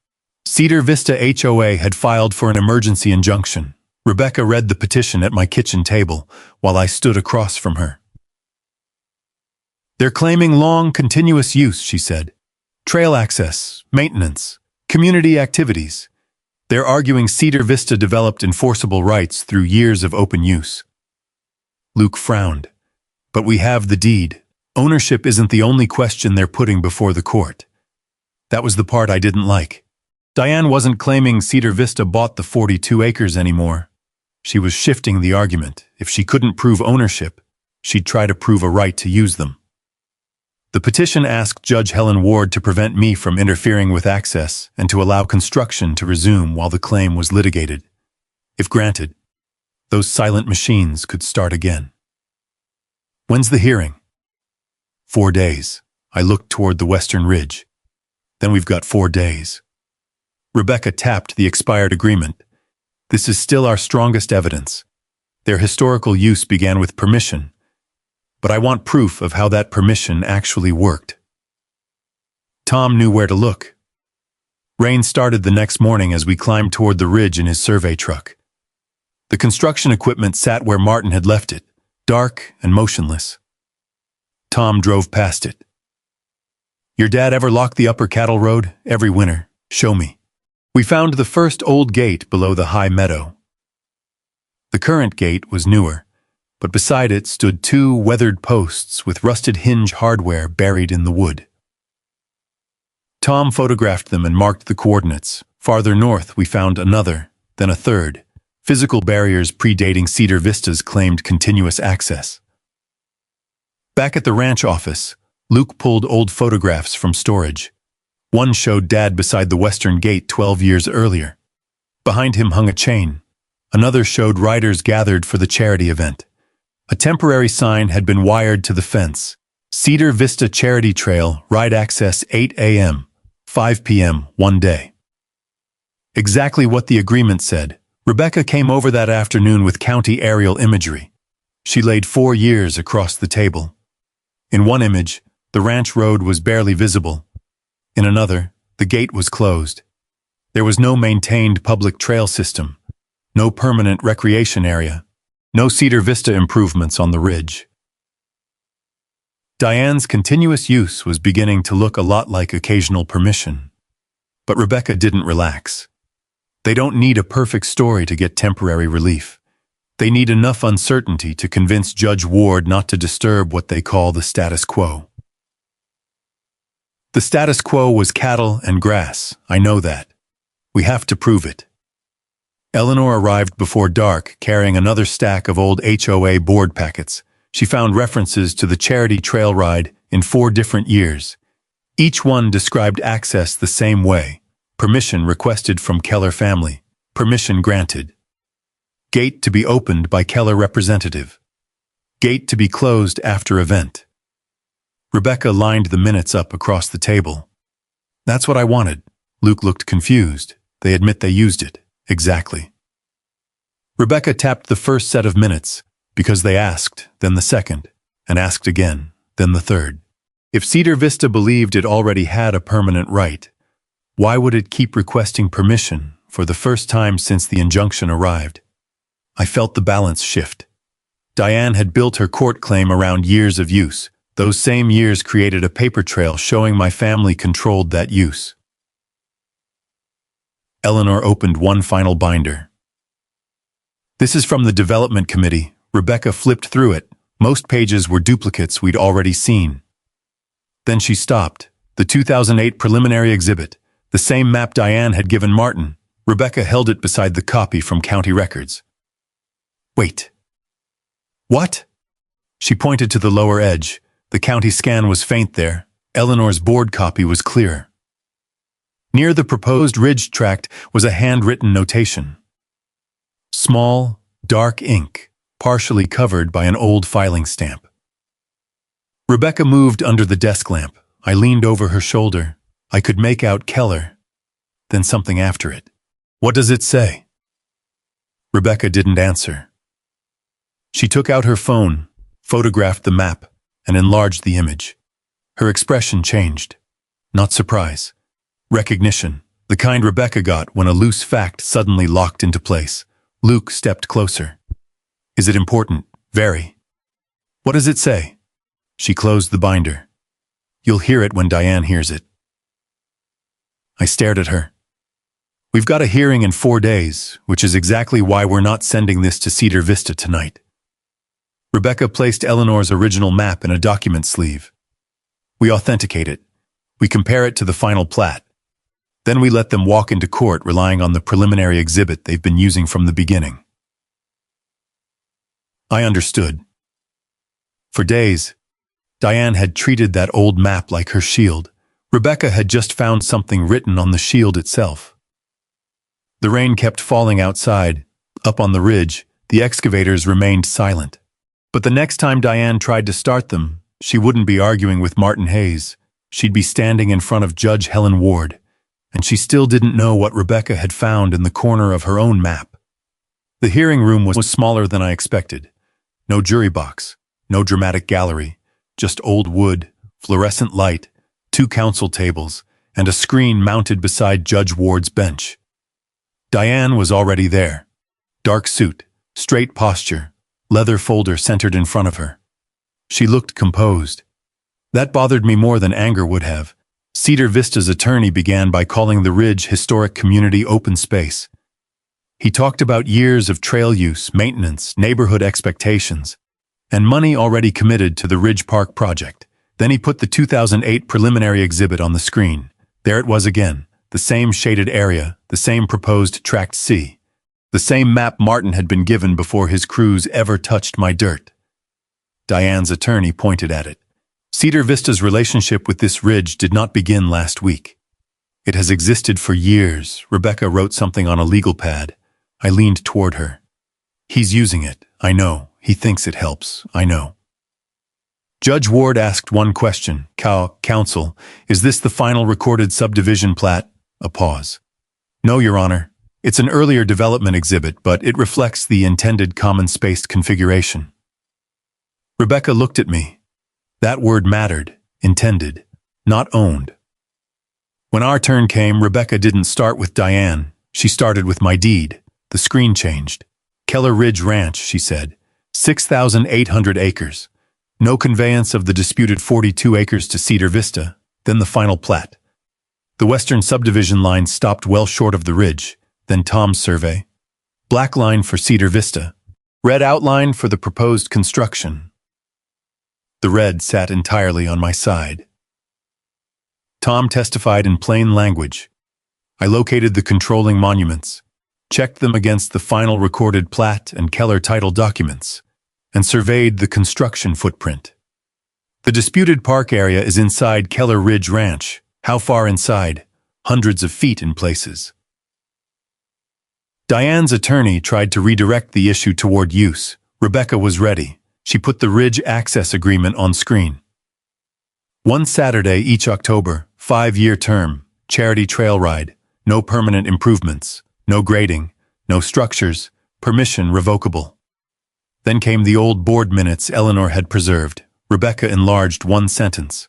Cedar Vista HOA had filed for an emergency injunction. Rebecca read the petition at my kitchen table while I stood across from her. They're claiming long, continuous use, she said. Trail access, maintenance, community activities. They're arguing Cedar Vista developed enforceable rights through years of open use. Luke frowned. But we have the deed. Ownership isn't the only question they're putting before the court. That was the part I didn't like. Diane wasn't claiming Cedar Vista bought the 42 acres anymore. She was shifting the argument. If she couldn't prove ownership, she'd try to prove a right to use them. The petition asked Judge Helen Ward to prevent me from interfering with access and to allow construction to resume while the claim was litigated. If granted, those silent machines could start again. When's the hearing? 4 days. I looked toward the western ridge. Then we've got 4 days. Rebecca tapped the expired agreement. This is still our strongest evidence. Their historical use began with permission, but I want proof of how that permission actually worked. Tom knew where to look. Rain started the next morning as we climbed toward the ridge in his survey truck. The construction equipment sat where Martin had left it, dark and motionless. Tom drove past it. Your dad ever lock the upper cattle road? Every winter. Show me. We found the first old gate below the high meadow. The current gate was newer, but beside it stood 2 weathered posts with rusted hinge hardware buried in the wood. Tom photographed them and marked the coordinates. Farther north we found another, then a third, physical barriers predating Cedar Vista's claimed continuous access. Back at the ranch office, Luke pulled old photographs from storage. One showed Dad beside the western gate 12 years earlier. Behind him hung a chain. Another showed riders gathered for the charity event. A temporary sign had been wired to the fence. Cedar Vista Charity Trail, ride access 8 a.m., 5 p.m. one day. Exactly what the agreement said. Rebecca came over that afternoon with county aerial imagery. She laid 4 years across the table. In one image, the ranch road was barely visible. In another, the gate was closed. There was no maintained public trail system, no permanent recreation area, no Cedar Vista improvements on the ridge. Diane's continuous use was beginning to look a lot like occasional permission. But Rebecca didn't relax. They don't need a perfect story to get temporary relief. They need enough uncertainty to convince Judge Ward not to disturb what they call the status quo. The status quo was cattle and grass, I know that. We have to prove it. Eleanor arrived before dark, carrying another stack of old HOA board packets. She found references to the charity trail ride in 4 different years. Each one described access the same way. Permission requested from Keller family. Permission granted. Gate to be opened by Keller representative. Gate to be closed after event. Rebecca lined the minutes up across the table. That's what I wanted. Luke looked confused. They admit they used it. Exactly. Rebecca tapped the first set of minutes, because they asked, then the second, and asked again, then the third. If Cedar Vista believed it already had a permanent right, why would it keep requesting permission for the first time since the injunction arrived? I felt the balance shift. Diane had built her court claim around years of use. Those same years created a paper trail showing my family controlled that use. Eleanor opened one final binder. This is from the development committee. Rebecca flipped through it. Most pages were duplicates we'd already seen. Then she stopped. The 2008 preliminary exhibit, the same map Diane had given Martin. Rebecca held it beside the copy from county records. Wait. What? She pointed to the lower edge. The county scan was faint there. Eleanor's board copy was clear. Near the proposed ridge tract was a handwritten notation. Small, dark ink, partially covered by an old filing stamp. Rebecca moved under the desk lamp. I leaned over her shoulder. I could make out Keller, then something after it. What does it say? Rebecca didn't answer. She took out her phone, photographed the map, and enlarged the image. Her expression changed. Not surprise. Recognition, the kind Rebecca got when a loose fact suddenly locked into place. Luke stepped closer. Is it important? Very. What does it say? She closed the binder. You'll hear it when Diane hears it. I stared at her. We've got a hearing in 4 days, which is exactly why we're not sending this to Cedar Vista tonight. Rebecca placed Eleanor's original map in a document sleeve. We authenticate it. We compare it to the final plat. Then we let them walk into court relying on the preliminary exhibit they've been using from the beginning. I understood. For days, Diane had treated that old map like her shield. Rebecca had just found something written on the shield itself. The rain kept falling outside. Up on the ridge, the excavators remained silent. But the next time Diane tried to start them, she wouldn't be arguing with Martin Hayes. She'd be standing in front of Judge Helen Ward, and she still didn't know what Rebecca had found in the corner of her own map. The hearing room was smaller than I expected. No jury box, no dramatic gallery, just old wood, fluorescent light, 2 counsel tables, and a screen mounted beside Judge Ward's bench. Diane was already there. Dark suit, straight posture, leather folder centered in front of her. She looked composed. That bothered me more than anger would have. Cedar Vista's attorney began by calling the Ridge Historic Community open space. He talked about years of trail use, maintenance, neighborhood expectations, and money already committed to the Ridge Park project. Then he put the 2008 preliminary exhibit on the screen. There it was again, the same shaded area, the same proposed Tract C, the same map Martin had been given before his crews ever touched my dirt. Diane's attorney pointed at it. Cedar Vista's relationship with this ridge did not begin last week. It has existed for years. Rebecca wrote something on a legal pad. I leaned toward her. He's using it, I know. He thinks it helps, I know. Judge Ward asked one question. Counsel, is this the final recorded subdivision plat? A pause. No, Your Honor. It's an earlier development exhibit, but it reflects the intended common-spaced configuration. Rebecca looked at me. That word mattered. Intended, not owned. When our turn came, Rebecca didn't start with Diane. She started with my deed. The screen changed. Keller Ridge Ranch, she said. 6,800 acres. No conveyance of the disputed 42 acres to Cedar Vista, then the final plat. The western subdivision line stopped well short of the ridge, then Tom's survey. Black line for Cedar Vista. Red outline for the proposed construction. The red sat entirely on my side. Tom testified in plain language. I located the controlling monuments, checked them against the final recorded plat and Keller title documents, and surveyed the construction footprint. The disputed park area is inside Keller Ridge Ranch. How far inside? Hundreds of feet in places. Diane's attorney tried to redirect the issue toward use. Rebecca was ready. She put the Ridge Access Agreement on screen. One Saturday each October, 5-year term, charity trail ride, no permanent improvements, no grading, no structures, permission revocable. Then came the old board minutes Eleanor had preserved. Rebecca enlarged one sentence.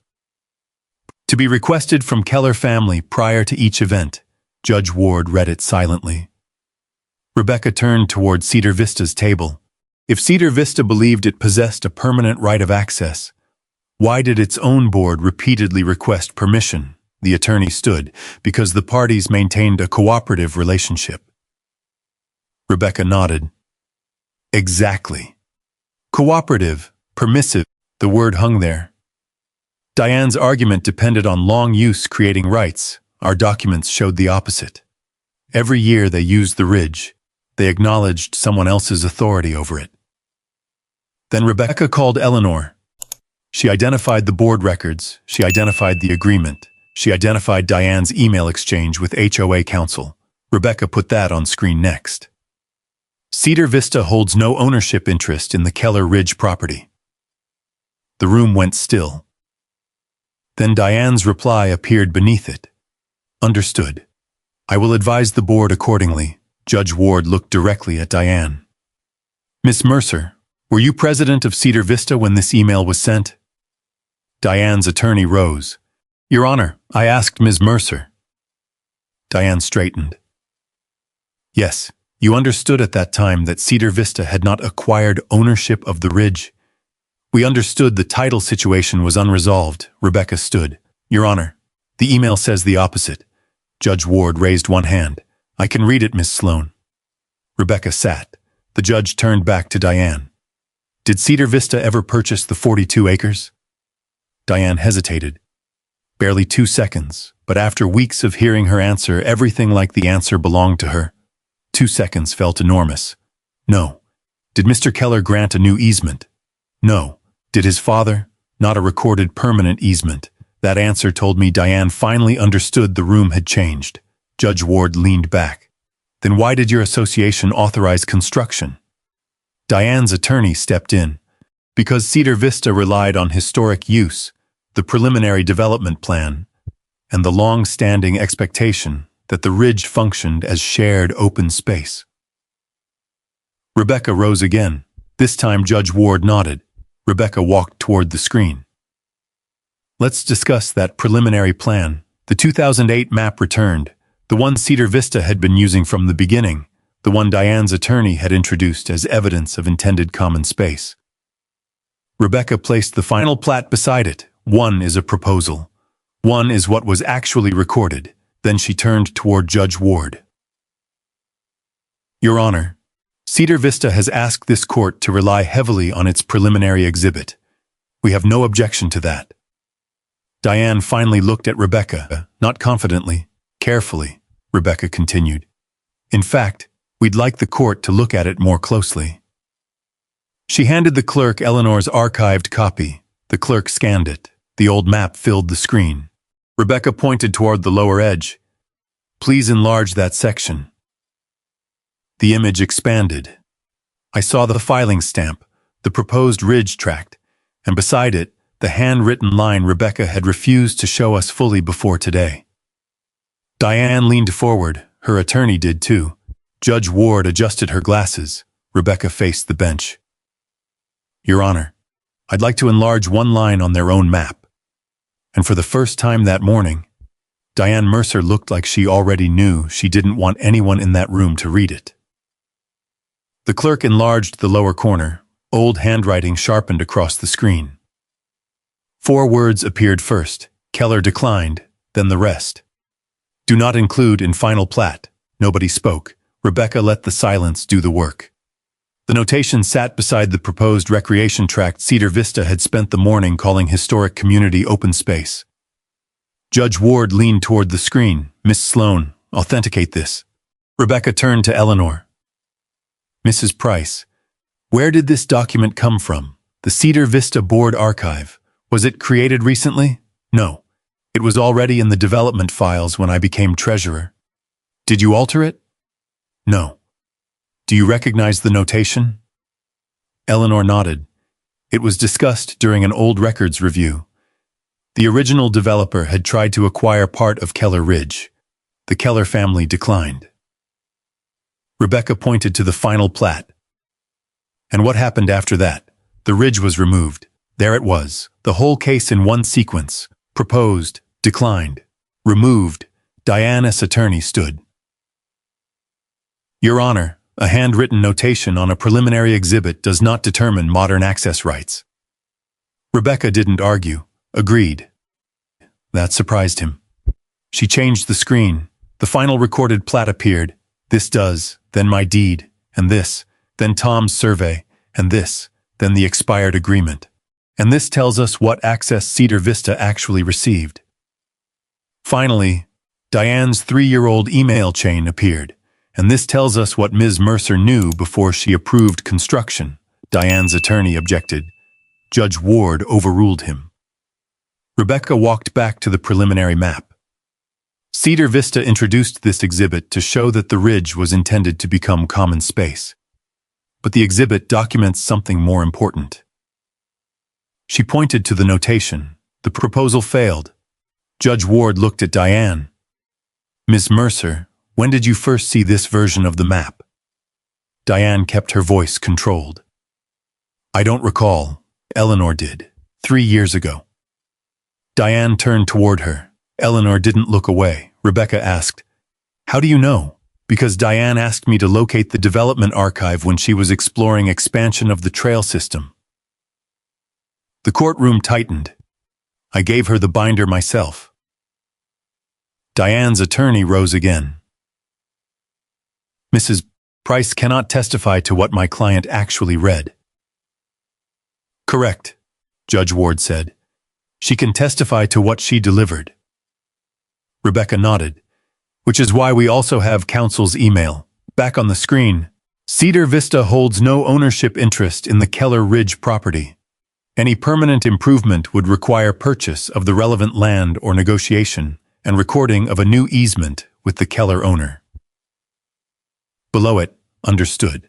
To be requested from Keller family prior to each event. Judge Ward read it silently. Rebecca turned toward Cedar Vista's table. If Cedar Vista believed it possessed a permanent right of access, why did its own board repeatedly request permission? The attorney stood, because the parties maintained a cooperative relationship. Rebecca nodded. Exactly. Cooperative, permissive, the word hung there. Diane's argument depended on long use creating rights. Our documents showed the opposite. Every year they used the ridge. They acknowledged someone else's authority over it. Then Rebecca called Eleanor. She identified the board records. She identified the agreement. She identified Diane's email exchange with HOA counsel. Rebecca put that on screen next. Cedar Vista holds no ownership interest in the Keller Ridge property. The room went still. Then Diane's reply appeared beneath it. Understood. I will advise the board accordingly. Judge Ward looked directly at Diane. Miss Mercer, were you president of Cedar Vista when this email was sent? Diane's attorney rose. Your Honor, I asked Ms. Mercer. Diane straightened. Yes, you understood at that time that Cedar Vista had not acquired ownership of the ridge. We understood the title situation was unresolved. Rebecca stood. Your Honor, the email says the opposite. Judge Ward raised one hand. I can read it, Miss Sloan. Rebecca sat. The judge turned back to Diane. Did Cedar Vista ever purchase the 42 acres? Diane hesitated. Barely 2 seconds, but after weeks of hearing her answer everything like the answer belonged to her, 2 seconds felt enormous. No. Did Mr. Keller grant a new easement? No. Did his father? Not a recorded permanent easement. That answer told me Diane finally understood the room had changed. Judge Ward leaned back. Then why did your association authorize construction? Diane's attorney stepped in. Because Cedar Vista relied on historic use, the preliminary development plan, and the long-standing expectation that the ridge functioned as shared open space. Rebecca rose again. This time Judge Ward nodded. Rebecca walked toward the screen. Let's discuss that preliminary plan. The 2008 map returned, the one Cedar Vista had been using from the beginning, the one Diane's attorney had introduced as evidence of intended common space. Rebecca placed the final plat beside it. One is a proposal. One is what was actually recorded. Then she turned toward Judge Ward. Your Honor, Cedar Vista has asked this court to rely heavily on its preliminary exhibit. We have no objection to that. Diane finally looked at Rebecca, not confidently, carefully, Rebecca continued. In fact, we'd like the court to look at it more closely. She handed the clerk Eleanor's archived copy. The clerk scanned it. The old map filled the screen. Rebecca pointed toward the lower edge. Please enlarge that section. The image expanded. I saw the filing stamp, the proposed ridge tract, and beside it, the handwritten line Rebecca had refused to show us fully before today. Diane leaned forward. Her attorney did too. Judge Ward adjusted her glasses. Rebecca faced the bench. Your Honor, I'd like to enlarge one line on their own map. And for the first time that morning, Diane Mercer looked like she already knew she didn't want anyone in that room to read it. The clerk enlarged the lower corner. Old handwriting sharpened across the screen. 4 words appeared first. Keller declined, then the rest. Do not include in final plat. Nobody spoke. Rebecca let the silence do the work. The notation sat beside the proposed recreation tract Cedar Vista had spent the morning calling historic community open space. Judge Ward leaned toward the screen. Miss Sloan, authenticate this. Rebecca turned to Eleanor. Mrs. Price, where did this document come from? The Cedar Vista Board Archive. Was it created recently? No. It was already in the development files when I became treasurer. Did you alter it? No. Do you recognize the notation? Eleanor nodded. It was discussed during an old records review. The original developer had tried to acquire part of Keller Ridge. The Keller family declined. Rebecca pointed to the final plat. And what happened after that? The ridge was removed. There it was, the whole case in one sequence. Proposed, declined, removed. Diana's attorney stood. Your Honor, a handwritten notation on a preliminary exhibit does not determine modern access rights. Rebecca didn't argue, agreed. That surprised him. She changed the screen. The final recorded plat appeared. This does, then my deed, and this, then Tom's survey, and this, then the expired agreement. And this tells us what access Cedar Vista actually received. Finally, Diane's 3-year-old email chain appeared, and this tells us what Ms. Mercer knew before she approved construction. Diane's attorney objected. Judge Ward overruled him. Rebecca walked back to the preliminary map. Cedar Vista introduced this exhibit to show that the ridge was intended to become common space. But the exhibit documents something more important. She pointed to the notation. The proposal failed. Judge Ward looked at Diane. Ms. Mercer, when did you first see this version of the map? Diane kept her voice controlled. I don't recall. Eleanor did. 3 years ago. Diane turned toward her. Eleanor didn't look away. Rebecca asked, How do you know? Because Diane asked me to locate the development archive when she was exploring expansion of the trail system. The courtroom tightened. I gave her the binder myself. Diane's attorney rose again. Mrs. Price cannot testify to what my client actually read. Correct, Judge Ward said. She can testify to what she delivered. Rebecca nodded, which is why we also have counsel's email. Back on the screen, Cedar Vista holds no ownership interest in the Keller Ridge property. Any permanent improvement would require purchase of the relevant land or negotiation and recording of a new easement with the Keller owner. Below it, understood.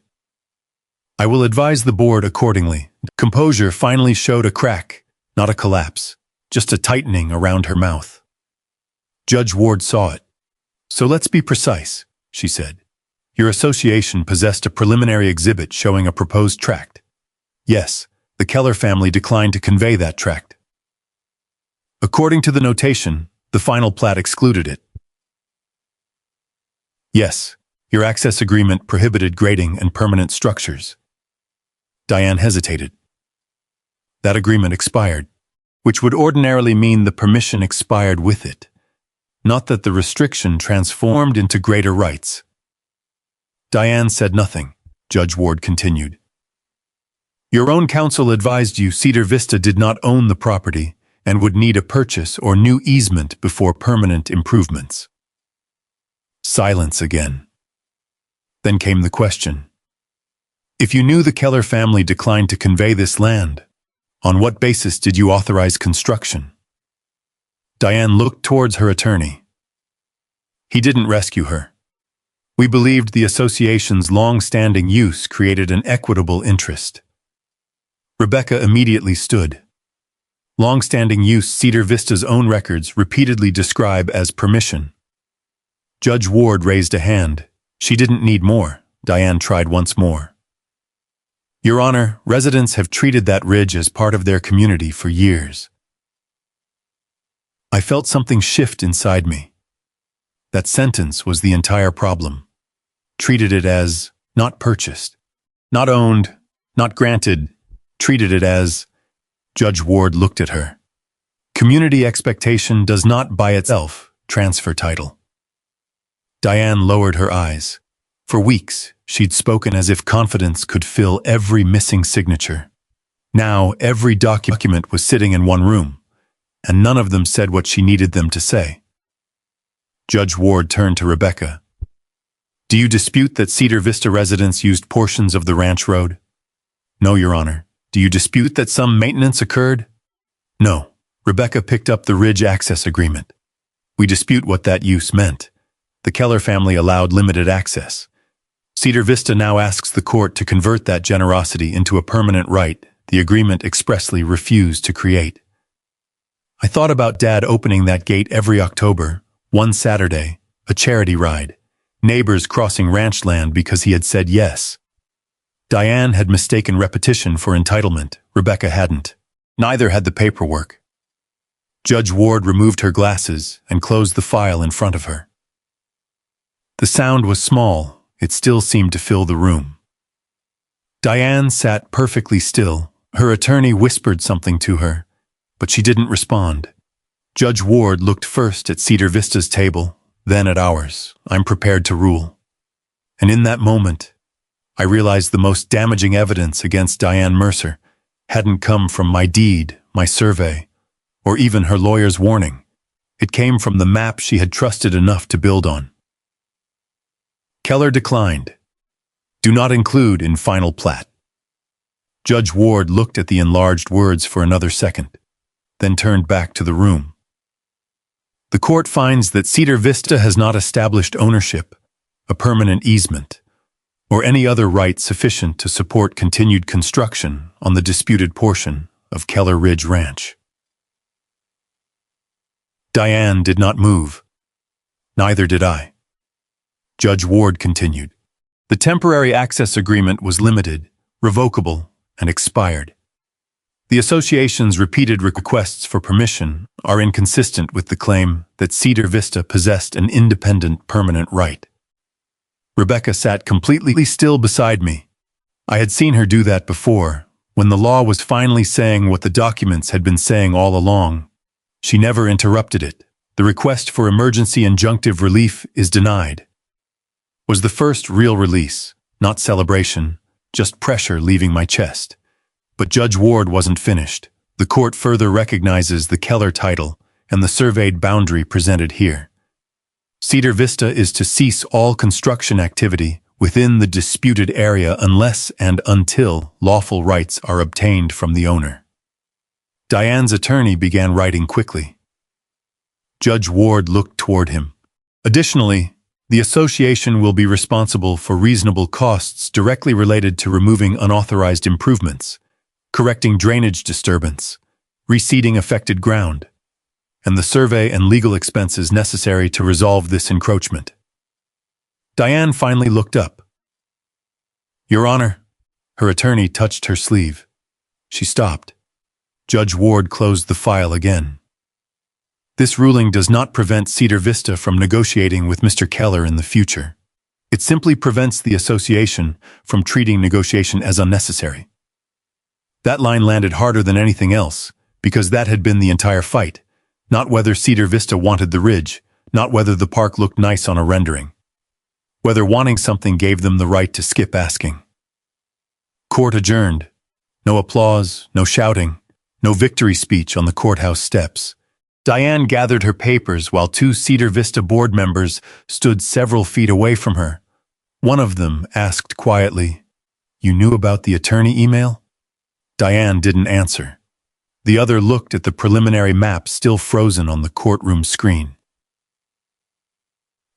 I will advise the board accordingly. Composure finally showed a crack, not a collapse, just a tightening around her mouth. Judge Ward saw it. So let's be precise, she said. Your association possessed a preliminary exhibit showing a proposed tract. Yes, the Keller family declined to convey that tract. According to the notation, the final plat excluded it. Yes, your access agreement prohibited grading and permanent structures. Diane hesitated. That agreement expired, which would ordinarily mean the permission expired with it, not that the restriction transformed into greater rights. Diane said nothing. Judge Ward continued. Your own counsel advised you Cedar Vista did not own the property and would need a purchase or new easement before permanent improvements. Silence again. Then came the question. If you knew the Keller family declined to convey this land, on what basis did you authorize construction? Diane looked towards her attorney. He didn't rescue her. We believed the association's long-standing use created an equitable interest. Rebecca immediately stood. Long-standing use Cedar Vista's own records repeatedly describe as permission. Judge Ward raised a hand. She didn't need more. Diane tried once more. Your Honor, residents have treated that ridge as part of their community for years. I felt something shift inside me. That sentence was the entire problem. Treated it as not purchased, not owned, not granted, treated it as... Judge Ward looked at her. Community expectation does not by itself transfer title. Diane lowered her eyes. For weeks, she'd spoken as if confidence could fill every missing signature. Now, every document was sitting in one room, and none of them said what she needed them to say. Judge Ward turned to Rebecca. Do you dispute that Cedar Vista residents used portions of the ranch road? No, Your Honor. Do you dispute that some maintenance occurred? No. Rebecca picked up the Ridge Access Agreement. We dispute what that use meant. The Keller family allowed limited access. Cedar Vista now asks the court to convert that generosity into a permanent right the agreement expressly refused to create. I thought about Dad opening that gate every October, one Saturday, a charity ride, neighbors crossing ranch land because he had said yes. Diane had mistaken repetition for entitlement. Rebecca hadn't. Neither had the paperwork. Judge Ward removed her glasses and closed the file in front of her. The sound was small. It still seemed to fill the room. Diane sat perfectly still. Her attorney whispered something to her, but she didn't respond. Judge Ward looked first at Cedar Vista's table, then at ours. I'm prepared to rule. And in that moment, I realized the most damaging evidence against Diane Mercer hadn't come from my deed, my survey, or even her lawyer's warning. It came from the map she had trusted enough to build on. Keller declined. Do not include in final plat. Judge Ward looked at the enlarged words for another second, then turned back to the room. The court finds that Cedar Vista has not established ownership, a permanent easement, or any other right sufficient to support continued construction on the disputed portion of Keller Ridge Ranch. Diane did not move. Neither did I. Judge Ward continued. The temporary access agreement was limited, revocable, and expired. The association's repeated requests for permission are inconsistent with the claim that Cedar Vista possessed an independent permanent right. Rebecca sat completely still beside me. I had seen her do that before, when the law was finally saying what the documents had been saying all along. She never interrupted it. The request for emergency injunctive relief is denied. Was the first real release, not celebration, just pressure leaving my chest. But Judge Ward wasn't finished. The court further recognizes the Keller title and the surveyed boundary presented here. Cedar Vista is to cease all construction activity within the disputed area unless and until lawful rights are obtained from the owner. Diane's attorney began writing quickly. Judge Ward looked toward him. Additionally, the association will be responsible for reasonable costs directly related to removing unauthorized improvements, correcting drainage disturbance, reseeding affected ground, and the survey and legal expenses necessary to resolve this encroachment. Diane finally looked up. Your Honor, her attorney touched her sleeve. She stopped. Judge Ward closed the file again. This ruling does not prevent Cedar Vista from negotiating with Mr. Keller in the future. It simply prevents the association from treating negotiation as unnecessary. That line landed harder than anything else, because that had been the entire fight. Not whether Cedar Vista wanted the ridge, not whether the park looked nice on a rendering. Whether wanting something gave them the right to skip asking. Court adjourned. No applause, no shouting, no victory speech on the courthouse steps. Diane gathered her papers while two Cedar Vista board members stood several feet away from her. One of them asked quietly, "You knew about the attorney email?" Diane didn't answer. The other looked at the preliminary map still frozen on the courtroom screen.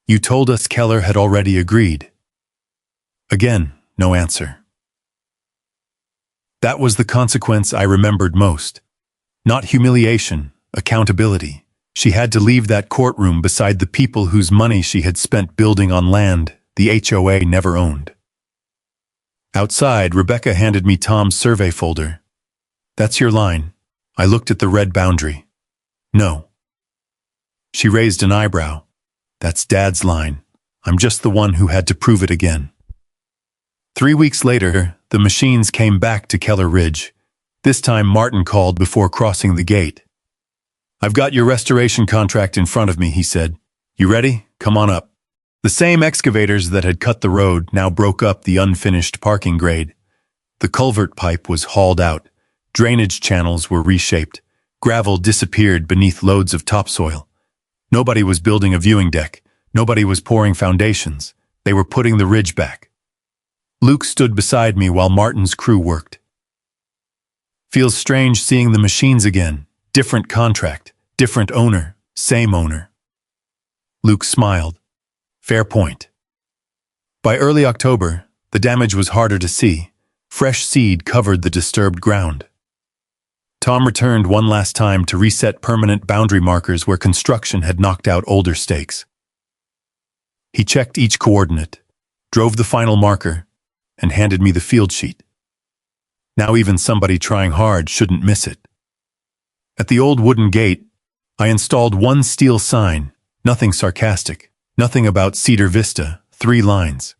"You told us Keller had already agreed." Again, no answer. That was the consequence I remembered most. Not humiliation, accountability. She had to leave that courtroom beside the people whose money she had spent building on land the HOA never owned. Outside, Rebecca handed me Tom's survey folder. "That's your line." I looked at the red boundary. "No." She raised an eyebrow. "That's Dad's line. I'm just the one who had to prove it again." 3 weeks later, the machines came back to Keller Ridge. This time Martin called before crossing the gate. "I've got your restoration contract in front of me," he said. "You ready? Come on up." The same excavators that had cut the road now broke up the unfinished parking grade. The culvert pipe was hauled out. Drainage channels were reshaped. Gravel disappeared beneath loads of topsoil. Nobody was building a viewing deck. Nobody was pouring foundations. They were putting the ridge back. Luke stood beside me while Martin's crew worked. "Feels strange seeing the machines again. Different contract, different owner, same owner." Luke smiled. "Fair point." By early October, the damage was harder to see. Fresh seed covered the disturbed ground. Tom returned one last time to reset permanent boundary markers where construction had knocked out older stakes. He checked each coordinate, drove the final marker, and handed me the field sheet. Now even somebody trying hard shouldn't miss it. At the old wooden gate, I installed one steel sign, nothing sarcastic, nothing about Cedar Vista, 3 lines.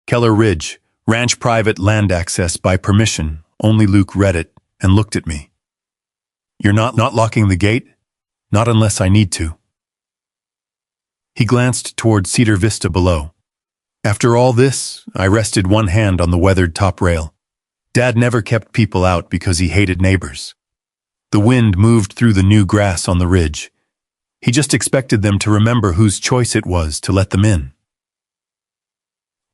Keller Ridge, ranch private land access by permission. Only Luke read it and looked at me. "You're not locking the gate? Not unless I need to." He glanced toward Cedar Vista below. After all this, I rested one hand on the weathered top rail. Dad never kept people out because he hated neighbors. The wind moved through the new grass on the ridge. He just expected them to remember whose choice it was to let them in.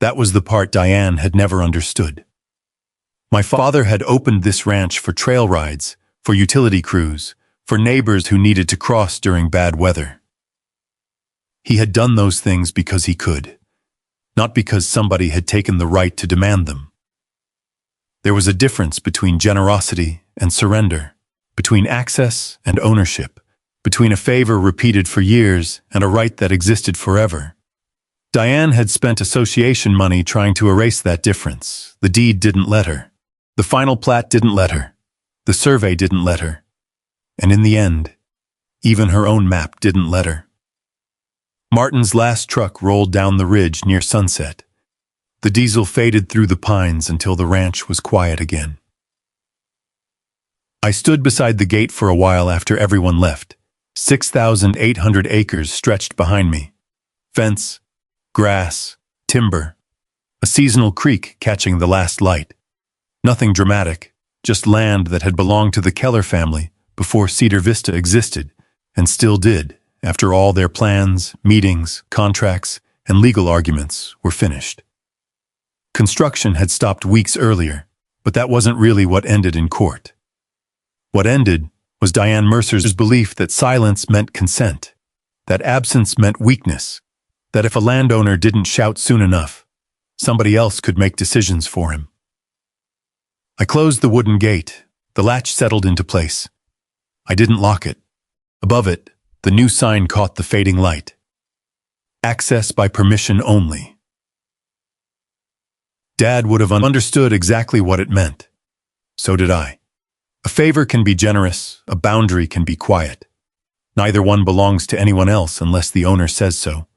That was the part Diane had never understood. My father had opened this ranch for trail rides, for utility crews, for neighbors who needed to cross during bad weather. He had done those things because he could, not because somebody had taken the right to demand them. There was a difference between generosity and surrender, between access and ownership, between a favor repeated for years and a right that existed forever. Diane had spent association money trying to erase that difference. The deed didn't let her. The final plat didn't let her. The survey didn't let her. And in the end, even her own map didn't let her. Martin's last truck rolled down the ridge near sunset. The diesel faded through the pines until the ranch was quiet again. I stood beside the gate for a while after everyone left. 6,800 acres stretched behind me. Fence, grass, timber, a seasonal creek catching the last light. Nothing dramatic, just land that had belonged to the Keller family before Cedar Vista existed, and still did, after all their plans, meetings, contracts, and legal arguments were finished. Construction had stopped weeks earlier, but that wasn't really what ended in court. What ended was Diane Mercer's belief that silence meant consent, that absence meant weakness, that if a landowner didn't shout soon enough, somebody else could make decisions for him. I closed the wooden gate. The latch settled into place. I didn't lock it. Above it, the new sign caught the fading light. Access by permission only. Dad would have understood exactly what it meant. So did I. A favor can be generous, a boundary can be quiet. Neither one belongs to anyone else unless the owner says so.